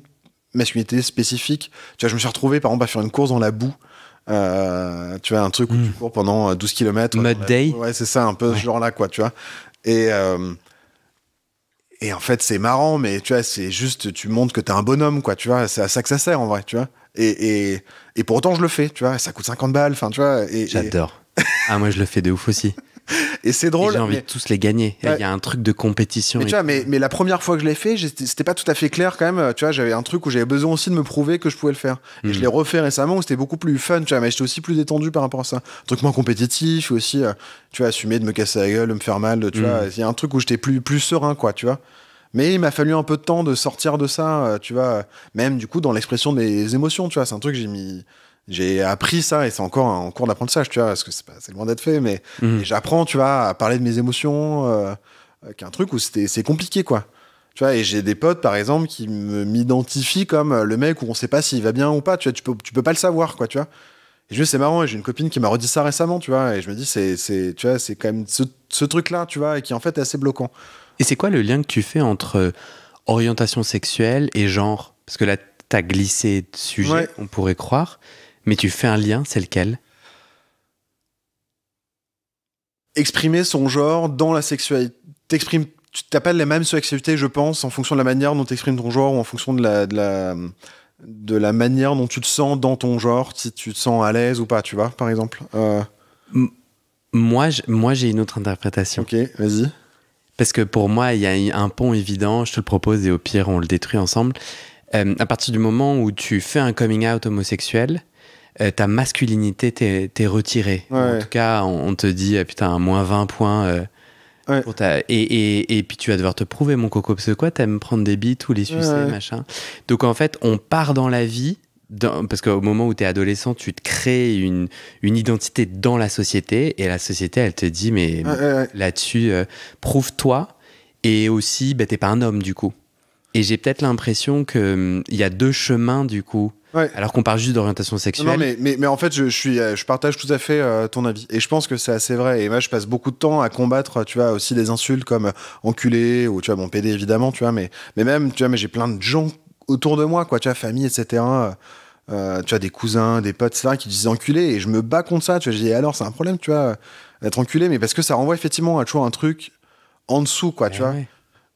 S2: masculinité spécifique. Tu vois, je me suis retrouvé, par exemple, à faire une course dans la boue, tu vois, un truc où tu cours pendant 12 km.
S1: Mud Day.
S2: Ouais, c'est ça, un peu ce genre-là, quoi, tu vois. Et en fait, c'est marrant, mais tu vois, c'est juste, tu montres que t'es un bonhomme, quoi, tu vois, c'est à ça que ça sert, en vrai, tu vois. Et pour autant, je le fais, tu vois, ça coûte 50 balles, enfin, tu vois.
S1: J'adore. Ah, moi, je le fais de ouf aussi.
S2: Et c'est drôle.
S1: Et j'ai envie de tous les gagner. Il y a un truc de compétition.
S2: Mais tu vois, mais la première fois que je l'ai fait, c'était pas tout à fait clair quand même. Tu vois, j'avais un truc où j'avais besoin aussi de me prouver que je pouvais le faire. Et je l'ai refait récemment où c'était beaucoup plus fun, tu vois, mais j'étais aussi plus détendu par rapport à ça. Un truc moins compétitif, aussi, tu vois, assumer de me casser la gueule, de me faire mal, tu vois. Il y a un truc où j'étais plus serein, quoi, tu vois. Mais il m'a fallu un peu de temps de sortir de ça, tu vois, même du coup dans l'expression des émotions, tu vois. C'est un truc que j'ai appris ça, et c'est encore en cours d'apprentissage, tu vois, parce que c'est loin d'être fait, mais et j'apprends, tu vois, à parler de mes émotions, qui est un truc où c'est compliqué, quoi. Tu vois, et j'ai des potes, par exemple, qui m'identifient comme le mec où on sait pas s'il va bien ou pas, tu vois, tu peux pas le savoir, quoi, tu vois. Et je me dis, c'est marrant, et j'ai une copine qui m'a redit ça récemment, tu vois, et je me dis, tu vois, c'est quand même ce truc-là, tu vois, et qui en fait est assez bloquant.
S1: Et c'est quoi le lien que tu fais entre orientation sexuelle et genre? Parce que là, t'as glissé de sujet, on pourrait croire, mais tu fais un lien, c'est lequel?
S2: Exprimer son genre dans la sexualité. Tu t'as pas la même sexualité, je pense, en fonction de la manière dont tu exprimes ton genre, ou en fonction de la manière dont tu te sens dans ton genre, si tu te sens à l'aise ou pas, tu vois, par exemple.
S1: Moi, j'ai une autre interprétation.
S2: Ok, vas-y.
S1: Parce que pour moi, il y a un pont évident, je te le propose, et au pire, on le détruit ensemble. À partir du moment où tu fais un coming out homosexuel, ta masculinité t'est retirée.
S2: Ouais.
S1: En tout cas, on te dit, putain, moins 20 points. Pour et puis tu vas devoir te prouver, mon coco, parce que quoi, t'aimes prendre des bites ou les sucer, machin. Donc en fait, on part dans la vie, parce qu'au moment où t'es adolescent, tu te crées une identité dans la société, et la société, elle te dit, mais là-dessus, prouve-toi, et aussi, t'es pas un homme, du coup. Et j'ai peut-être l'impression qu'il y a deux chemins, du coup. alors qu'on parle juste d'orientation sexuelle.
S2: Non, mais en fait, je partage tout à fait ton avis. Et je pense que c'est assez vrai. Et moi, je passe beaucoup de temps à combattre, tu vois, aussi des insultes comme enculé ou, tu vois, mon PD, évidemment, tu vois, mais même, tu vois, mais j'ai plein de gens autour de moi, quoi, tu vois, famille, etc. Tu vois, des cousins, des potes, etc., qui disent enculé. Et je me bats contre ça, tu vois. Je dis, alors, c'est un problème, tu vois, d'être enculé, mais parce que ça renvoie effectivement à toujours un truc en dessous, quoi, tu vois.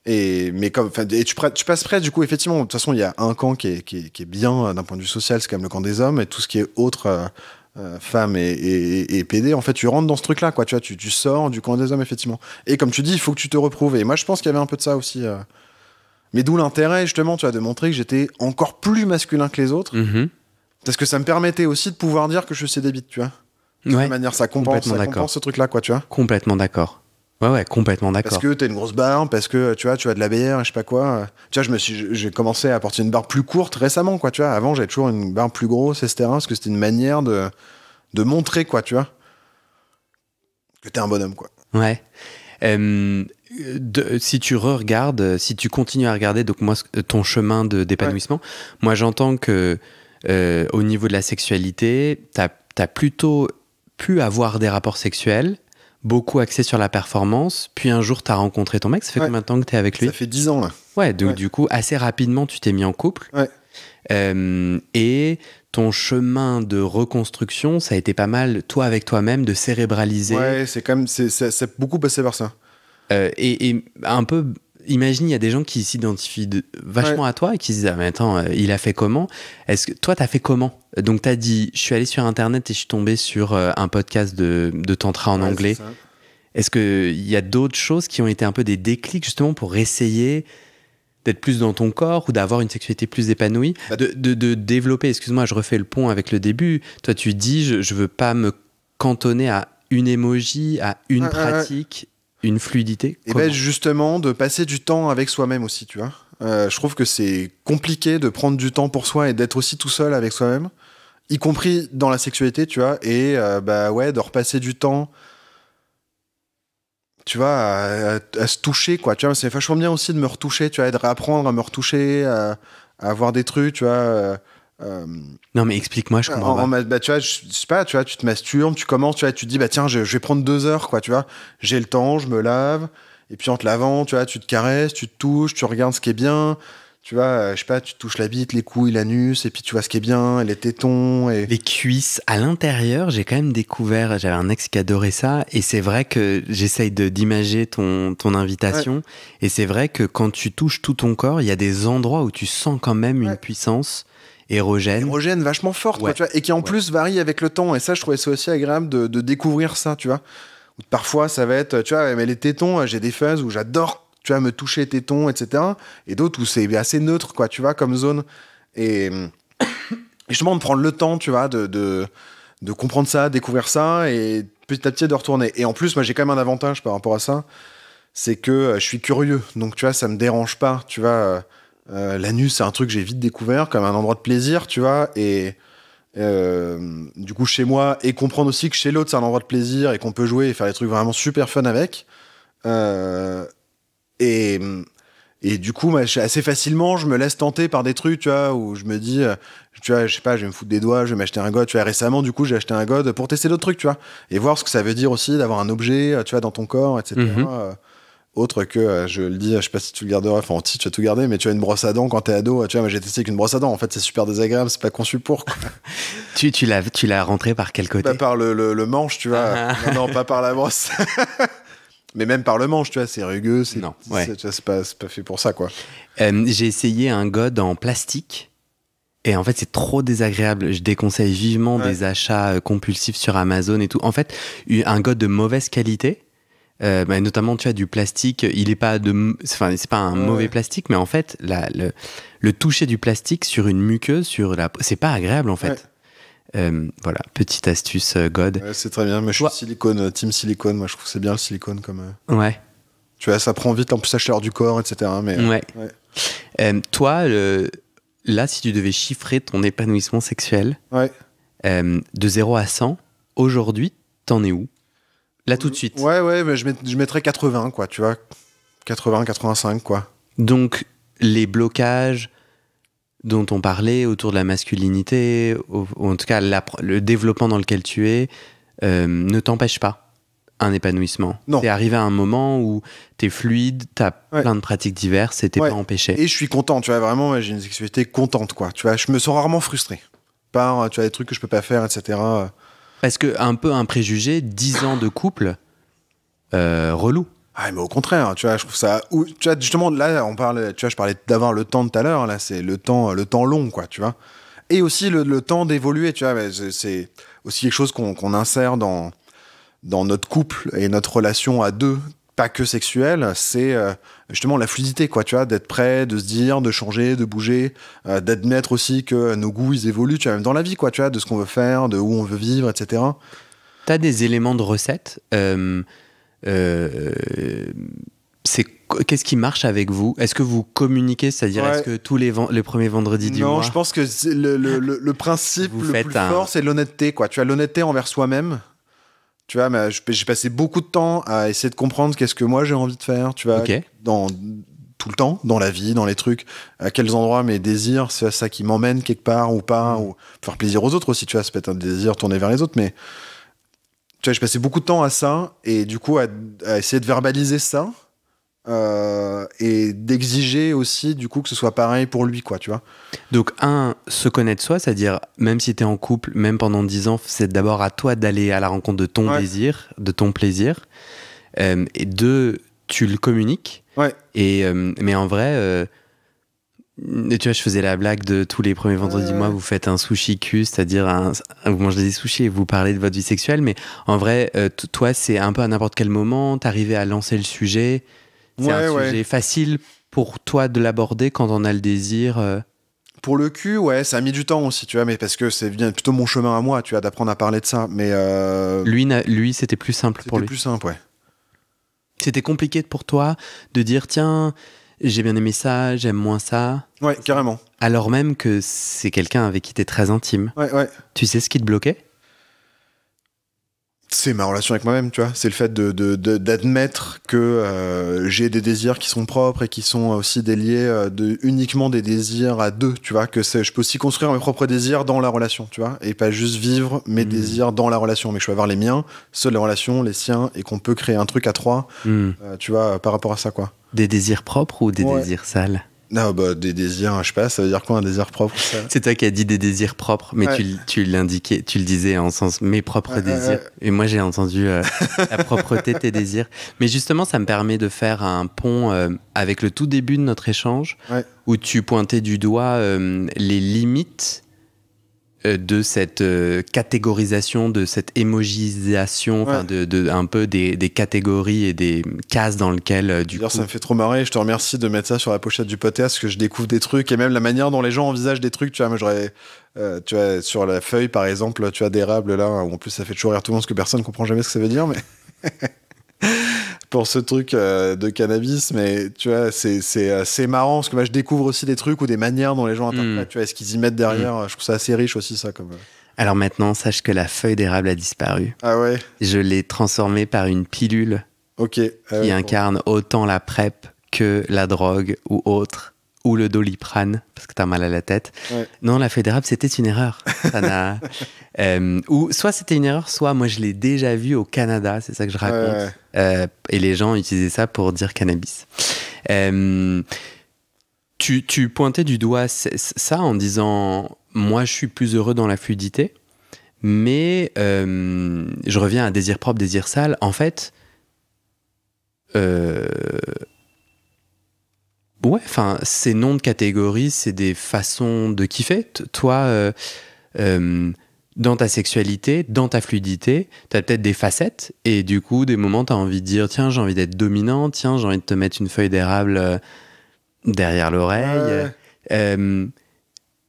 S2: Mais comme, et tu passes près, du coup, effectivement, de toute façon, il y a un camp qui est bien d'un point de vue social, c'est quand même le camp des hommes, et tout ce qui est autre, femmes et PD, en fait, tu rentres dans ce truc-là, quoi, tu vois, tu sors du camp des hommes, effectivement. Et comme tu dis, il faut que tu te reprouves. Et moi, je pense qu'il y avait un peu de ça aussi. Mais d'où l'intérêt, justement, tu vois, de montrer que j'étais encore plus masculin que les autres, parce que ça me permettait aussi de pouvoir dire que je suis des bites, tu vois. De toute manière, ça compense ce truc-là, quoi, tu vois.
S1: Complètement d'accord. Ouais, complètement d'accord.
S2: Parce que t'as une grosse barbe, parce que tu as de la bière, je sais pas quoi. Tu vois, j'ai commencé à porter une barbe plus courte récemment, quoi, tu vois. Avant, j'avais toujours une barbe plus grosse, etc. Parce que c'était une manière de montrer, quoi, tu vois, que t'es un bonhomme, quoi.
S1: Ouais. Si tu regardes, si tu continues à regarder, donc moi, ton chemin d'épanouissement, moi, j'entends que au niveau de la sexualité, t'as plutôt pu avoir des rapports sexuels, beaucoup axé sur la performance, puis un jour t'as rencontré ton mec. Ça fait combien de temps que t'es avec lui?
S2: Ça fait 10 ans là.
S1: Ouais, donc du coup assez rapidement tu t'es mis en couple. Et ton chemin de reconstruction, ça a été pas mal, toi avec toi-même, de cérébraliser.
S2: Ouais, c'est quand même, c'est beaucoup passé par ça.
S1: Et un peu, imagine, il y a des gens qui s'identifient vachement à toi et qui se disent, ah mais attends, il a fait comment? Est-ce que toi t'as fait comment? Donc t'as dit, je suis allé sur internet et je suis tombé sur un podcast de tantra en anglais. Est-ce qu'il y a d'autres choses qui ont été un peu des déclics justement pour essayer d'être plus dans ton corps ou d'avoir une sexualité plus épanouie, de développer, excuse-moi, je refais le pont avec le début. Toi, tu dis, je veux pas me cantonner à une émoji, à une pratique, une fluidité.
S2: Et ben justement, de passer du temps avec soi-même aussi, tu vois. Je trouve que c'est compliqué de prendre du temps pour soi et d'être aussi tout seul avec soi-même, y compris dans la sexualité, tu vois, et de repasser du temps, tu vois, à se toucher, quoi. Tu vois, c'est vachement bien aussi de me retoucher, tu vois, et de réapprendre à me retoucher, à avoir des trucs, tu vois.
S1: Non, mais explique-moi, je comprends pas.
S2: Tu vois, je sais pas, tu vois, tu te masturbes, tu commences, tu vois, tu te dis, bah tiens, je vais prendre 2 heures, quoi, tu vois. J'ai le temps, je me lave, et puis en te lavant, tu vois, tu te caresses, tu te touches, tu regardes ce qui est bien. Tu vois, je sais pas, tu te touches la bite, les couilles, l'anus, et puis tu vois ce qui est bien, les tétons. Et...
S1: les cuisses. À l'intérieur, j'ai quand même découvert, j'avais un ex qui adorait ça, et c'est vrai que j'essaye d'imager ton invitation, et c'est vrai que quand tu touches tout ton corps, il y a des endroits où tu sens quand même une puissance érogène.
S2: Érogène vachement forte, quoi, tu vois, et qui en plus varie avec le temps, et ça, je trouvais ça aussi agréable de découvrir ça, tu vois. Parfois, ça va être, tu vois, mais les tétons, j'ai des phases où j'adore, tu vois, me toucher les tétons, etc. Et d'autres où c'est assez neutre, quoi, tu vois, comme zone. Et justement, de prendre le temps, tu vois, de comprendre ça, découvrir ça, et petit à petit de retourner. Et en plus, moi, j'ai quand même un avantage par rapport à ça, c'est que je suis curieux. Donc, tu vois, ça me dérange pas, tu vois. L'anus, c'est un truc que j'ai vite découvert, comme un endroit de plaisir, tu vois, et... du coup chez moi, et comprendre aussi que chez l'autre c'est un endroit de plaisir et qu'on peut jouer et faire des trucs vraiment super fun avec, et du coup moi, assez facilement je me laisse tenter par des trucs, tu vois, où je me dis, tu vois, je sais pas, je vais me foutre des doigts, je vais m'acheter un god, tu vois. Récemment du coup j'ai acheté un god pour tester d'autres trucs, tu vois, et voir ce que ça veut dire aussi d'avoir un objet, tu vois, dans ton corps, etc. Autre que, je le dis, je sais pas si tu le garderas, enfin si tu vas tout garder, mais tu as une brosse à dents quand t'es ado, tu vois, moi j'ai testé avec une brosse à dents, en fait c'est super désagréable, c'est pas conçu pour, quoi.
S1: Tu l'as rentré par quel côté?
S2: Par le manche, tu vois. Non, pas par la brosse. Mais même par le manche, tu vois, c'est rugueux, tu vois, c'est pas fait pour ça, quoi.
S1: J'ai essayé un god en plastique, et en fait c'est trop désagréable. Je déconseille vivement des achats compulsifs sur Amazon et tout. En fait, un god de mauvaise qualité, notamment tu vois, du plastique, il est pas c'est pas un mauvais plastique, mais en fait le toucher du plastique sur une muqueuse, c'est pas agréable en fait. Voilà, petite astuce God.
S2: C'est très bien, mais je suis silicone, team silicone, moi je trouve que c'est bien le silicone comme...
S1: Ouais.
S2: Tu vois, ça prend vite en plus la chaleur du corps, etc. Mais,
S1: toi, là, si tu devais chiffrer ton épanouissement sexuel de 0 à 100, aujourd'hui, t'en es où? Là, tout de suite.
S2: Ouais, mais je mettrais 80, quoi, tu vois. 80, 85, quoi.
S1: Donc, les blocages, dont on parlait autour de la masculinité, ou en tout cas le développement dans lequel tu es, ne t'empêche pas un épanouissement.
S2: Non.
S1: T'es arrivé à un moment où t'es fluide, t'as plein de pratiques diverses et t'es pas empêché.
S2: Et je suis content, tu vois, vraiment, j'ai une sexualité contente, quoi. Tu vois, je me sens rarement frustré par, tu vois, des trucs que je peux pas faire, etc.
S1: Parce que, un peu un préjugé, 10 ans de couple, relou.
S2: Ah, mais au contraire, tu vois, je trouve ça. Tu vois, justement, là, on parle, tu vois, je parlais d'avoir le temps de tout à l'heure, là, c'est le temps long, quoi, tu vois. Et aussi le temps d'évoluer, tu vois, c'est aussi quelque chose qu'on insère dans notre couple et notre relation à deux, pas que sexuelle, c'est justement la fluidité, quoi, tu vois, d'être prêt, de se dire, de changer, de bouger, d'admettre aussi que nos goûts, ils évoluent, tu vois, même dans la vie, quoi, tu vois, de ce qu'on veut faire, de où on veut vivre, etc.
S1: T'as des éléments de recette qu'est-ce qui marche avec vous? Est-ce que vous communiquez? C'est-à-dire, est-ce que tous les premiers vendredis du mois...
S2: Non, je pense que le principe le plus fort, c'est l'honnêteté, quoi. Tu as l'honnêteté envers soi-même. Tu vois, j'ai passé beaucoup de temps à essayer de comprendre qu'est-ce que moi j'ai envie de faire, tu vois, dans tout le temps, dans la vie, dans les trucs, à quels endroits mes désirs, c'est ça qui m'emmène quelque part ou pas, ou faire plaisir aux autres aussi, tu vois, ça peut être un désir tourné vers les autres, mais tu vois, j'ai passé beaucoup de temps à ça, et du coup, à essayer de verbaliser ça, et d'exiger aussi, du coup, que ce soit pareil pour lui, quoi, tu vois.
S1: Donc, se connaître soi, c'est-à-dire, même si t'es en couple, même pendant 10 ans, c'est d'abord à toi d'aller à la rencontre de ton désir, de ton plaisir, et 2, tu le communiques, mais en vrai... tu vois, je faisais la blague de tous les premiers vendredis du mois, vous faites un sushi cul, c'est-à-dire vous mangez des sushis et vous parlez de votre vie sexuelle, mais en vrai, toi, c'est un peu à n'importe quel moment, t'arrives à lancer le sujet, c'est un sujet facile pour toi de l'aborder quand on a le désir.
S2: Pour le cul, ça a mis du temps aussi, tu vois, mais parce que c'est plutôt mon chemin à moi, tu vois, d'apprendre à parler de ça, mais...
S1: Lui, c'était plus simple pour lui.
S2: C'était plus simple,
S1: C'était compliqué pour toi de dire, tiens... J'ai bien aimé ça, j'aime moins ça.
S2: Ouais, carrément.
S1: Alors même que c'est quelqu'un avec qui t'es très intime.
S2: Ouais.
S1: Tu sais ce qui te bloquait?
S2: C'est ma relation avec moi-même, tu vois. C'est le fait d'admettre que j'ai des désirs qui sont propres et qui sont aussi déliés uniquement des désirs à deux, tu vois. Que je peux aussi construire mes propres désirs dans la relation, tu vois. Et pas juste vivre mes désirs dans la relation, mais que je peux avoir les miens, ceux de la relation, les siens, et qu'on peut créer un truc à trois, tu vois, par rapport à ça, quoi.
S1: Des désirs propres ou des désirs sales?
S2: Non, des désirs, je sais pas, ça veut dire quoi un désir propre, ça?
S1: C'est toi qui as dit des désirs propres, mais tu l'indiquais, tu le disais en sens mes propres désirs. Et moi, j'ai entendu la propreté de tes désirs. Mais justement, ça me permet de faire un pont avec le tout début de notre échange, où tu pointais du doigt les limites de cette catégorisation, de cette émogisation, de un peu des catégories et des cases dans lesquelles du coup...
S2: Ça me fait trop marrer, je te remercie de mettre ça sur la pochette du podcast, que je découvre des trucs, et même la manière dont les gens envisagent des trucs, tu vois, moi j'aurais... tu vois, sur la feuille, par exemple, tu as d'érable, là, où en plus ça fait toujours rire tout le monde, parce que personne ne comprend jamais ce que ça veut dire, mais... pour ce truc de cannabis, mais tu vois, c'est marrant, parce que moi je découvre aussi des trucs ou des manières dont les gens interprètent, tu vois, ce qu'ils y mettent derrière, je trouve ça assez riche aussi, ça, comme...
S1: Alors maintenant, sache que la feuille d'érable a disparu.
S2: Ah ouais?
S1: Je l'ai transformée par une pilule qui incarne autant la PrEP que la drogue ou autre, ou le Doliprane, parce que t'as mal à la tête. Non, la feuille d'érable, c'était une erreur. Ça n'a... ou soit c'était une erreur, soit moi je l'ai déjà vu au Canada, c'est ça que je raconte. Et les gens utilisaient ça pour dire cannabis. Tu pointais du doigt ça en disant moi je suis plus heureux dans la fluidité, mais je reviens à désir propre, désir sale. En fait, ces noms de catégories, c'est des façons de kiffer. Toi, dans ta sexualité, dans ta fluidité, t'as peut-être des facettes, et du coup, des moments, t'as envie de dire, tiens, j'ai envie d'être dominant, tiens, j'ai envie de te mettre une feuille d'érable derrière l'oreille.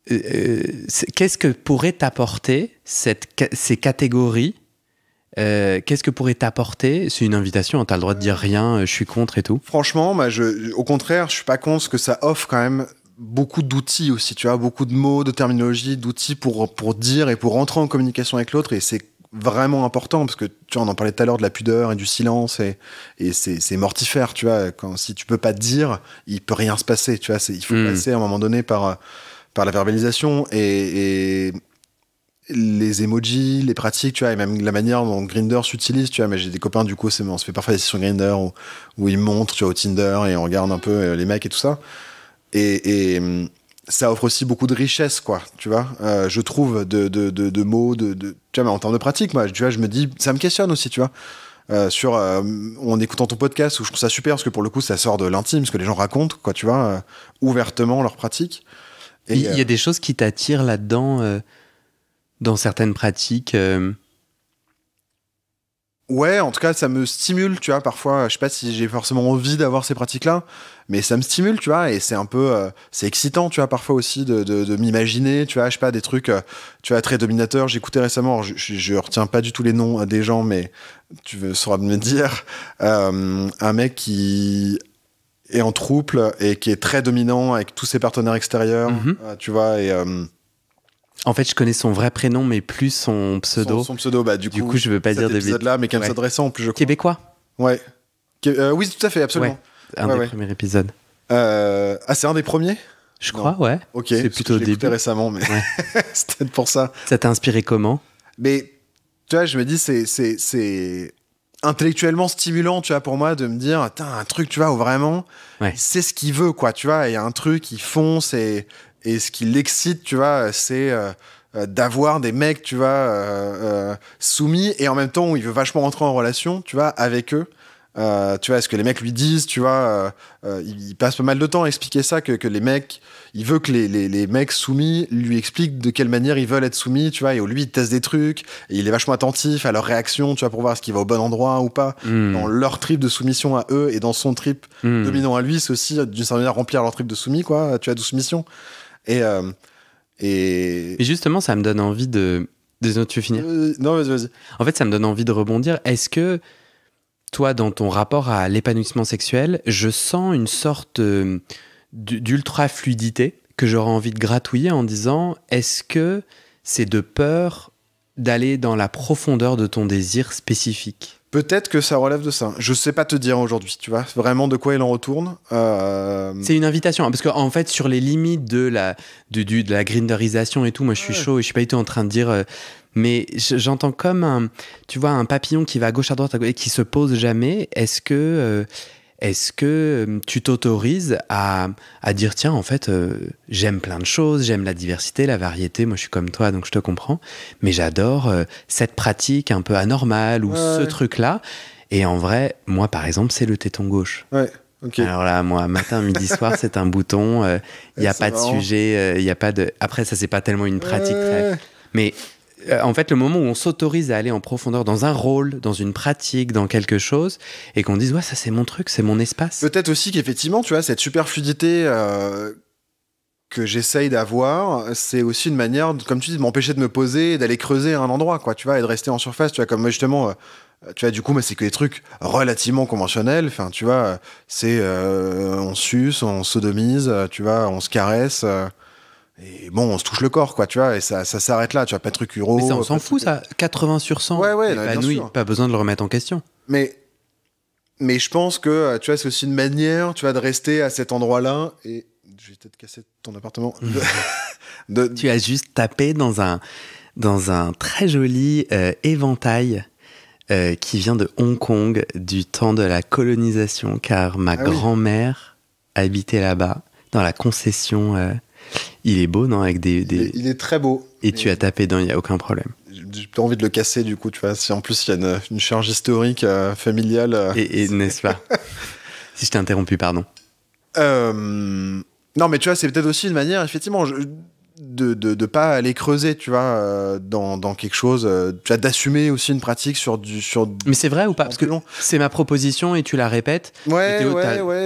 S1: Qu'est-ce que pourrait t'apporter ces catégories? Qu'est-ce que pourrait t'apporter? C'est une invitation, t'as le droit de dire rien, je suis contre et tout.
S2: Franchement, au contraire, je suis pas contre, ce que ça offre quand même beaucoup d'outils aussi, tu vois, beaucoup de mots, de terminologie, d'outils pour dire et pour rentrer en communication avec l'autre, et c'est vraiment important, parce que tu vois, on en parlait tout à l'heure de la pudeur et du silence, et c'est mortifère, tu vois, si tu peux pas te dire, il peut rien se passer, tu vois, il faut passer à un moment donné par par la verbalisation et les emojis, les pratiques, tu vois, et même la manière dont Grindr s'utilise, tu vois. Mais j'ai des copains, du coup, on se fait parfois des sessions Grindr où ils montrent, tu vois, au Tinder et on regarde un peu les mecs et tout ça. Et ça offre aussi beaucoup de richesse, quoi, tu vois. Je trouve de mots, tu vois, mais en termes de pratique, moi, tu vois, je me dis, ça me questionne aussi, tu vois. En écoutant ton podcast, où je trouve ça super parce que pour le coup, ça sort de l'intime, ce que les gens racontent, quoi, tu vois, ouvertement leurs pratiques.
S1: Il y a des choses qui t'attirent là-dedans, dans certaines pratiques.
S2: Ouais, en tout cas, ça me stimule, tu vois, parfois, je sais pas si j'ai forcément envie d'avoir ces pratiques-là, mais ça me stimule, tu vois, et c'est un peu, c'est excitant, tu vois, parfois aussi de m'imaginer, tu vois, je sais pas, des trucs, tu vois, très dominateurs. J'écoutais récemment, je retiens pas du tout les noms des gens, mais tu sauras me dire, un mec qui est en trouble et qui est très dominant avec tous ses partenaires extérieurs, tu vois, et...
S1: En fait, je connais son vrai prénom, mais plus son pseudo.
S2: Son pseudo, bah du coup,
S1: je veux pas dire de bêtises.
S2: Là, mais qu'elle s'adressait en plus, je crois.
S1: Québécois.
S2: Ouais. Oui, tout à fait, absolument.
S1: Ouais, un des premiers épisodes.
S2: C'est un des premiers ?
S1: Je crois, ouais.
S2: Ok.
S1: C'est plutôt au début.
S2: Récemment, mais c'est peut-être pour ça.
S1: Ça t'a inspiré comment ?
S2: Mais tu vois, je me dis, c'est intellectuellement stimulant, tu vois, pour moi, de me dire, un truc, tu vois, où vraiment, c'est ce qu'il veut, quoi, tu vois, il y a un truc, il fonce et ce qui l'excite, tu vois, c'est d'avoir des mecs, tu vois, soumis et en même temps où il veut vachement rentrer en relation, tu vois, avec eux. Tu vois, ce que les mecs lui disent, tu vois, il passe pas mal de temps à expliquer ça, que les mecs, il veut que les mecs soumis lui expliquent de quelle manière ils veulent être soumis, tu vois, et lui, il teste des trucs, et il est vachement attentif à leurs réactions, tu vois, pour voir ce qui va au bon endroit ou pas, dans leur trip de soumission à eux, et dans son trip dominant à lui, c'est aussi, d'une certaine manière, remplir leur trip de soumis, quoi, tu vois, de soumission. Et
S1: justement, ça me donne envie de... Désolé, tu veux finir ?
S2: Non, vas-y.
S1: En fait, ça me donne envie de rebondir. Est-ce que toi, dans ton rapport à l'épanouissement sexuel, je sens une sorte d'ultra-fluidité que j'aurais envie de gratouiller en disant, est-ce que c'est de peur d'aller dans la profondeur de ton désir spécifique ?
S2: Peut-être que ça relève de ça. Je sais pas te dire aujourd'hui, tu vois, vraiment de quoi il en retourne.
S1: C'est une invitation, parce qu'en fait, sur les limites de la grinderisation et tout, moi je suis chaud et je suis pas du tout en train de dire... mais j'entends comme un papillon qui va à gauche, à droite, et qui se pose jamais. Est-ce que tu t'autorises à dire, tiens, en fait, j'aime plein de choses, j'aime la diversité, la variété, moi je suis comme toi, donc je te comprends, mais j'adore cette pratique un peu anormale ou ce truc-là. Et en vrai, moi, par exemple, c'est le téton gauche.
S2: Ouais. Okay.
S1: Alors là, moi, matin, midi, soir, c'est un bouton. Il n'y a pas de sujet. Il y a pas de... Après, ça, c'est pas tellement une pratique très... Mais... en fait, le moment où on s'autorise à aller en profondeur dans un rôle, dans une pratique, dans quelque chose, et qu'on dise, ouais, ça c'est mon truc, c'est mon espace.
S2: Peut-être aussi qu'effectivement, tu vois, cette super fluidité que j'essaye d'avoir, c'est aussi une manière, comme tu dis, de m'empêcher de me poser et d'aller creuser un endroit, quoi, tu vois, et de rester en surface, tu vois, comme moi, justement, tu vois, du coup, moi, c'est que des trucs relativement conventionnels, enfin, tu vois, c'est on suce, on sodomise, tu vois, on se caresse... et bon, on se touche le corps, quoi, tu vois, et ça s'arrête là, tu vois, pas de truc uro.
S1: Mais ça, on s'en fout, ça, 80 sur 100.
S2: Ouais, bien sûr.
S1: Pas besoin de le remettre en question.
S2: Mais je pense que, tu vois, c'est aussi une manière, tu vois, de rester à cet endroit-là, et je vais peut-être casser ton appartement.
S1: Tu as juste tapé dans un très joli éventail qui vient de Hong Kong, du temps de la colonisation, car ma grand-mère habitait là-bas, dans la concession... Il est beau, non, avec
S2: Il est très beau.
S1: Et tu as tapé dedans, il n'y a aucun problème.
S2: J'ai pas envie de le casser, du coup, tu vois. Si en plus, il y a une charge historique familiale.
S1: Et n'est-ce pas ? Si je t'ai interrompu, pardon.
S2: Non, mais tu vois, c'est peut-être aussi une manière, effectivement, de pas aller creuser, tu vois, dans quelque chose, tu vois, d'assumer aussi une pratique sur
S1: Mais c'est vrai ou pas ? Parce que c'est ma proposition et tu la répètes.
S2: Ouais,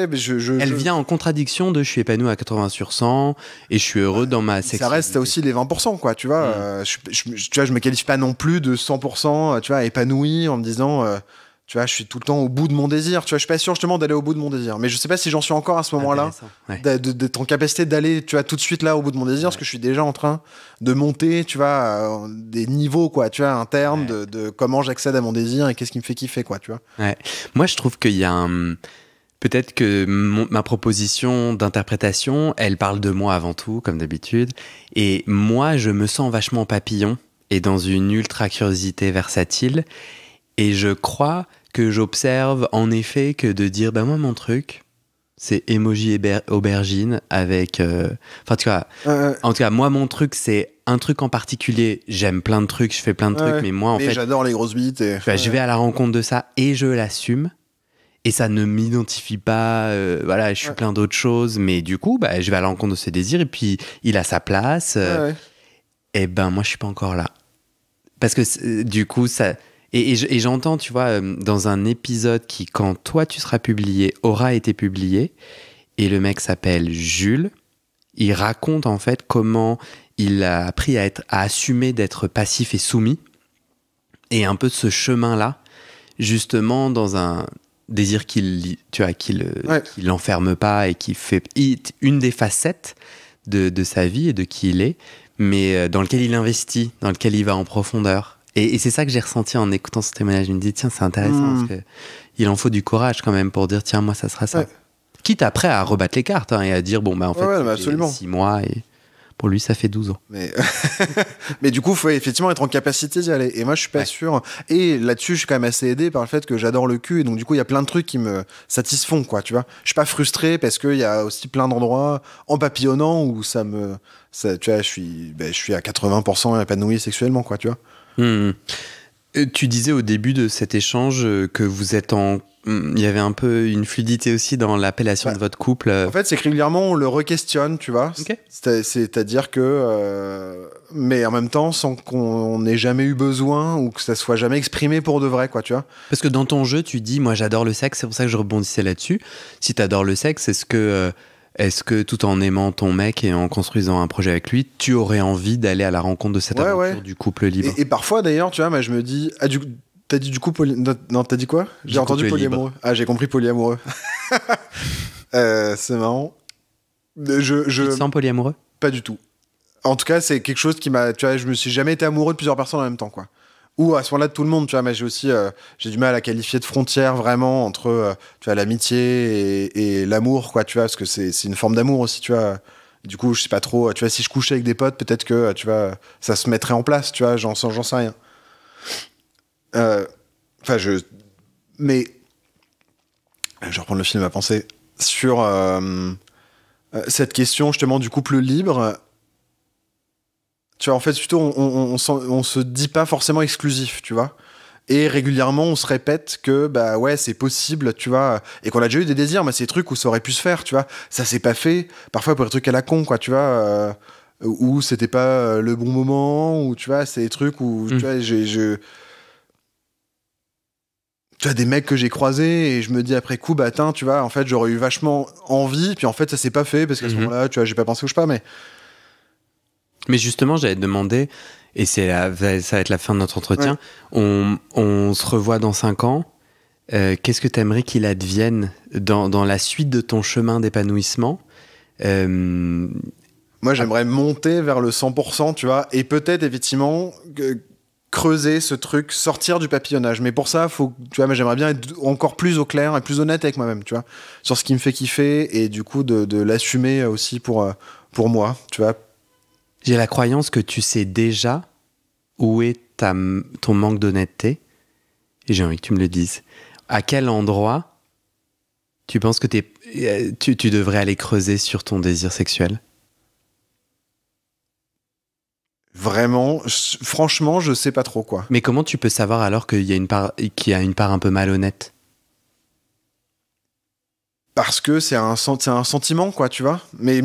S2: mais
S1: elle vient en contradiction de je suis épanoui à 80 sur 100 et je suis heureux dans ma sexualité.
S2: Ça reste aussi les 20%, quoi, tu vois. Tu vois, je me qualifie pas non plus de 100%, tu vois, épanoui en me disant... tu vois, je suis tout le temps au bout de mon désir. Tu vois, je suis pas sûr justement d'aller au bout de mon désir. Mais je sais pas si j'en suis encore à ce moment-là, d'être en capacité d'aller, tu vois, tout de suite là au bout de mon désir, parce que je suis déjà en train de monter, tu vois, des niveaux, quoi, tu vois, internes de comment j'accède à mon désir et qu'est-ce qui me fait kiffer, quoi, tu vois.
S1: Ouais. Moi, je trouve qu'il y a peut-être que ma proposition d'interprétation, elle parle de moi avant tout, comme d'habitude. Et moi, je me sens vachement papillon et dans une ultra-curiosité versatile. Et je crois que j'observe en effet que de dire, moi, mon truc, c'est emoji aubergine avec... Enfin, tu vois, en tout cas, moi, mon truc, c'est un truc en particulier. J'aime plein de trucs, je fais plein de trucs, mais moi, en fait...
S2: j'adore les grosses bites.
S1: Je vais à la rencontre de ça et je l'assume. Et ça ne m'identifie pas, voilà, je suis plein d'autres choses, mais du coup, je vais à la rencontre de ses désirs et puis il a sa place. Et moi, je suis pas encore là. Parce que du coup, ça... Et j'entends, tu vois, dans un épisode qui, quand toi tu seras publié, aura été publié, et le mec s'appelle Jules, il raconte en fait comment il a appris à assumer d'être passif et soumis, et un peu de ce chemin-là, justement dans un désir qu'il l'enferme pas et qui fait une des facettes de sa vie et de qui il est, mais dans lequel il investit, dans lequel il va en profondeur. Et c'est ça que j'ai ressenti en écoutant ce témoignage. Je me dis, tiens, c'est intéressant, parce qu'il en faut du courage quand même pour dire, tiens, moi, ça sera ça. Quitte après à rebattre les cartes et à dire, en fait, c'est 6 mois et pour lui, ça fait 12 ans.
S2: Mais du coup, il faut effectivement être en capacité d'y aller. Et moi, je suis pas sûr. Et là-dessus, je suis quand même assez aidé par le fait que j'adore le cul. Et donc, du coup, il y a plein de trucs qui me satisfont, quoi, tu vois. Je suis pas frustré parce qu'il y a aussi plein d'endroits en papillonnant où tu vois, je suis à 80% épanoui sexuellement, quoi, tu vois.
S1: Tu disais au début de cet échange que vous êtes il y avait un peu une fluidité aussi dans l'appellation de votre couple.
S2: En fait, c'est que régulièrement, on le re-questionne, tu vois. C'est-à-dire que... mais en même temps, sans qu'on ait jamais eu besoin ou que ça soit jamais exprimé pour de vrai, quoi, tu vois.
S1: Parce que dans ton jeu, tu dis, moi, j'adore le sexe, c'est pour ça que je rebondissais là-dessus. Si t'adores le sexe, est-ce que tout en aimant ton mec et en construisant un projet avec lui, tu aurais envie d'aller à la rencontre de cette aventure du couple libre?
S2: Et parfois, d'ailleurs, tu vois, moi, je me dis... T'as dit du coup non, t'as dit quoi? J'ai entendu polyamoureux. Ah, j'ai compris polyamoureux. C'est marrant. Tu
S1: te sens polyamoureux?
S2: Pas du tout. En tout cas, c'est quelque chose qui m'a... Tu vois, je me suis jamais été amoureux de plusieurs personnes en même temps, quoi. Ou à ce moment-là de tout le monde, tu vois, mais j'ai aussi... j'ai du mal à qualifier de frontière vraiment entre tu vois, l'amitié et l'amour, quoi, tu vois, parce que c'est une forme d'amour aussi, tu vois. Du coup, je sais pas trop... Tu vois, si je couchais avec des potes, peut-être que, tu vois, ça se mettrait en place, tu vois, j'en sais rien. Mais je vais reprendre le film à penser sur cette question justement du couple libre. Tu vois, en fait, plutôt on se dit pas forcément exclusif, tu vois. Et régulièrement, on se répète que c'est possible, tu vois, et qu'on a déjà eu des désirs, mais c'est des trucs où ça aurait pu se faire, tu vois. Ça s'est pas fait, parfois pour des trucs à la con, quoi, tu vois, où c'était pas le bon moment, ou tu vois, c'est des trucs où tu vois, tu as des mecs que j'ai croisés et je me dis après coup, tu vois, en fait, j'aurais eu vachement envie, puis en fait, ça s'est pas fait parce qu'à ce moment-là, tu vois, j'ai pas pensé ou je sais pas, mais.
S1: Mais justement, j'allais te demander, et ça va être la fin de notre entretien, on se revoit dans 5 ans. Qu'est-ce que tu aimerais qu'il advienne dans la suite de ton chemin d'épanouissement?
S2: Moi, j'aimerais monter vers le 100%, tu vois, et peut-être effectivement creuser ce truc, sortir du papillonnage. Mais pour ça, tu vois, j'aimerais bien être encore plus au clair et plus honnête avec moi-même, tu vois, sur ce qui me fait kiffer et du coup de l'assumer aussi pour moi, tu vois.
S1: J'ai la croyance que tu sais déjà où est ton manque d'honnêteté, et j'ai envie que tu me le dises. À quel endroit tu penses que tu devrais aller creuser sur ton désir sexuel?
S2: Vraiment, franchement, je sais pas trop, quoi.
S1: Mais comment tu peux savoir alors qu'il y a une part un peu malhonnête?
S2: Parce que c'est un sentiment, quoi, tu vois. Mais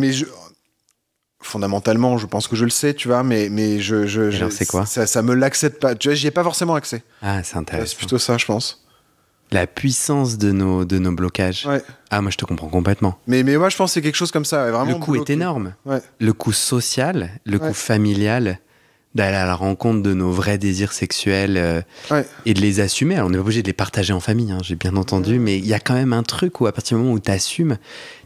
S2: fondamentalement, je pense que je le sais, tu vois, mais
S1: alors c'est quoi?
S2: Ça me l'accède pas. Tu vois, j'y ai pas forcément accès.
S1: Ah, c'est intéressant.
S2: C'est plutôt ça, je pense.
S1: La puissance de nos blocages.
S2: Ouais.
S1: Ah, moi, je te comprends complètement.
S2: Mais moi, je pense que c'est quelque chose comme ça. Vraiment
S1: le coût est énorme.
S2: Ouais.
S1: Le coût social, le coût familial, d'aller à la rencontre de nos vrais désirs sexuels et de les assumer. Alors, on n'est pas obligé de les partager en famille, hein, j'ai bien entendu, mais il y a quand même un truc où, à partir du moment où tu assumes,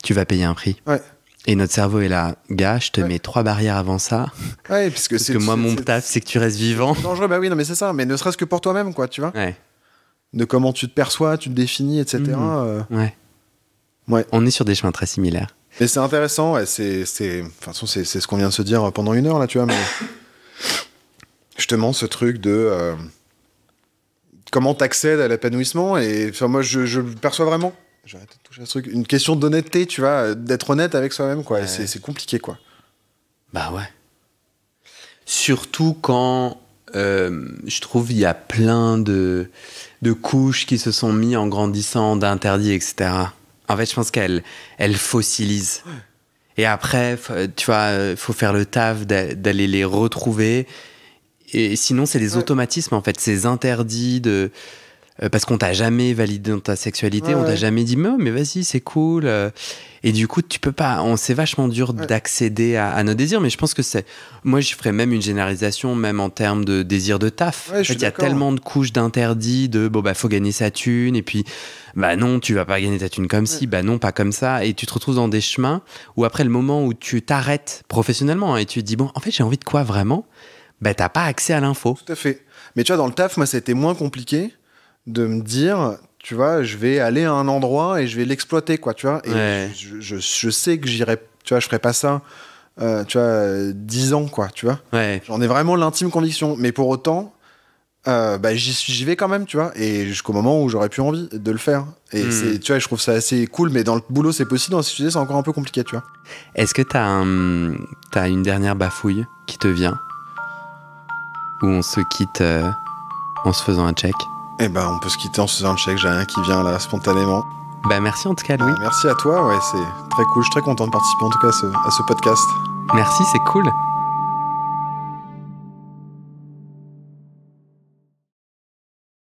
S1: tu vas payer un prix.
S2: Ouais.
S1: Et notre cerveau est là, gars, je te mets 3 barrières avant ça.
S2: Ouais, parce que
S1: moi, mon taf, c'est que tu restes vivant.
S2: Dangereux, oui, non, mais c'est ça. Mais ne serait-ce que pour toi-même, quoi, tu vois.
S1: Ouais.
S2: De comment tu te perçois, tu te définis, etc.
S1: Ouais.
S2: Ouais.
S1: On est sur des chemins très similaires.
S2: Et c'est intéressant, ouais, c'est ce qu'on vient de se dire pendant 1 heure, là, tu vois, mais justement, ce truc de comment t'accèdes à l'épanouissement, et moi, je le perçois vraiment, j'arrête de toucher à ce truc, une question d'honnêteté, tu vois, d'être honnête avec soi-même, quoi, et c'est compliqué, quoi.
S1: Bah ouais. Surtout quand, je trouve, il y a plein de couches qui se sont mis en grandissant, d'interdits, etc. En fait, je pense qu'elle fossilise. Et après, tu vois, faut faire le taf d'aller les retrouver. Et sinon, c'est des automatismes, en fait. Ces interdits parce qu'on t'a jamais validé dans ta sexualité, on t'a jamais dit, mais vas-y, c'est cool. Et du coup, tu peux pas. C'est vachement dur d'accéder à nos désirs, mais je pense que moi, je ferais même une généralisation, même en termes de désir de taf. En fait, il y a tellement de couches d'interdits faut gagner sa thune, et puis, non, tu vas pas gagner ta thune comme ci, non, pas comme ça. Et tu te retrouves dans des chemins où, après le moment où tu t'arrêtes professionnellement, et tu te dis, en fait, j'ai envie de quoi vraiment? T'as pas accès à l'info.
S2: Tout à fait. Mais tu vois, dans le taf, moi, c'était moins compliqué de me dire, tu vois, je vais aller à un endroit et je vais l'exploiter, quoi, tu vois. Et je sais que j'irai, tu vois, je ferai pas ça, tu vois, 10 ans, quoi, tu vois.
S1: Ouais.
S2: J'en ai vraiment l'intime conviction. Mais pour autant, j'y vais quand même, tu vois. Et jusqu'au moment où j'aurais plus envie de le faire. Et tu vois, je trouve ça assez cool, mais dans le boulot, c'est possible. Dans ce sujet, c'est encore un peu compliqué, tu vois.
S1: Est-ce que t'as une dernière bafouille qui te vient? Ou on se quitte en se faisant un check?
S2: On peut se quitter en se faisant un check, j'ai rien qui vient là spontanément.
S1: Merci en tout cas, Louis.
S2: Merci à toi, ouais, c'est très cool, je suis très content de participer en tout cas à ce podcast.
S1: Merci, c'est cool.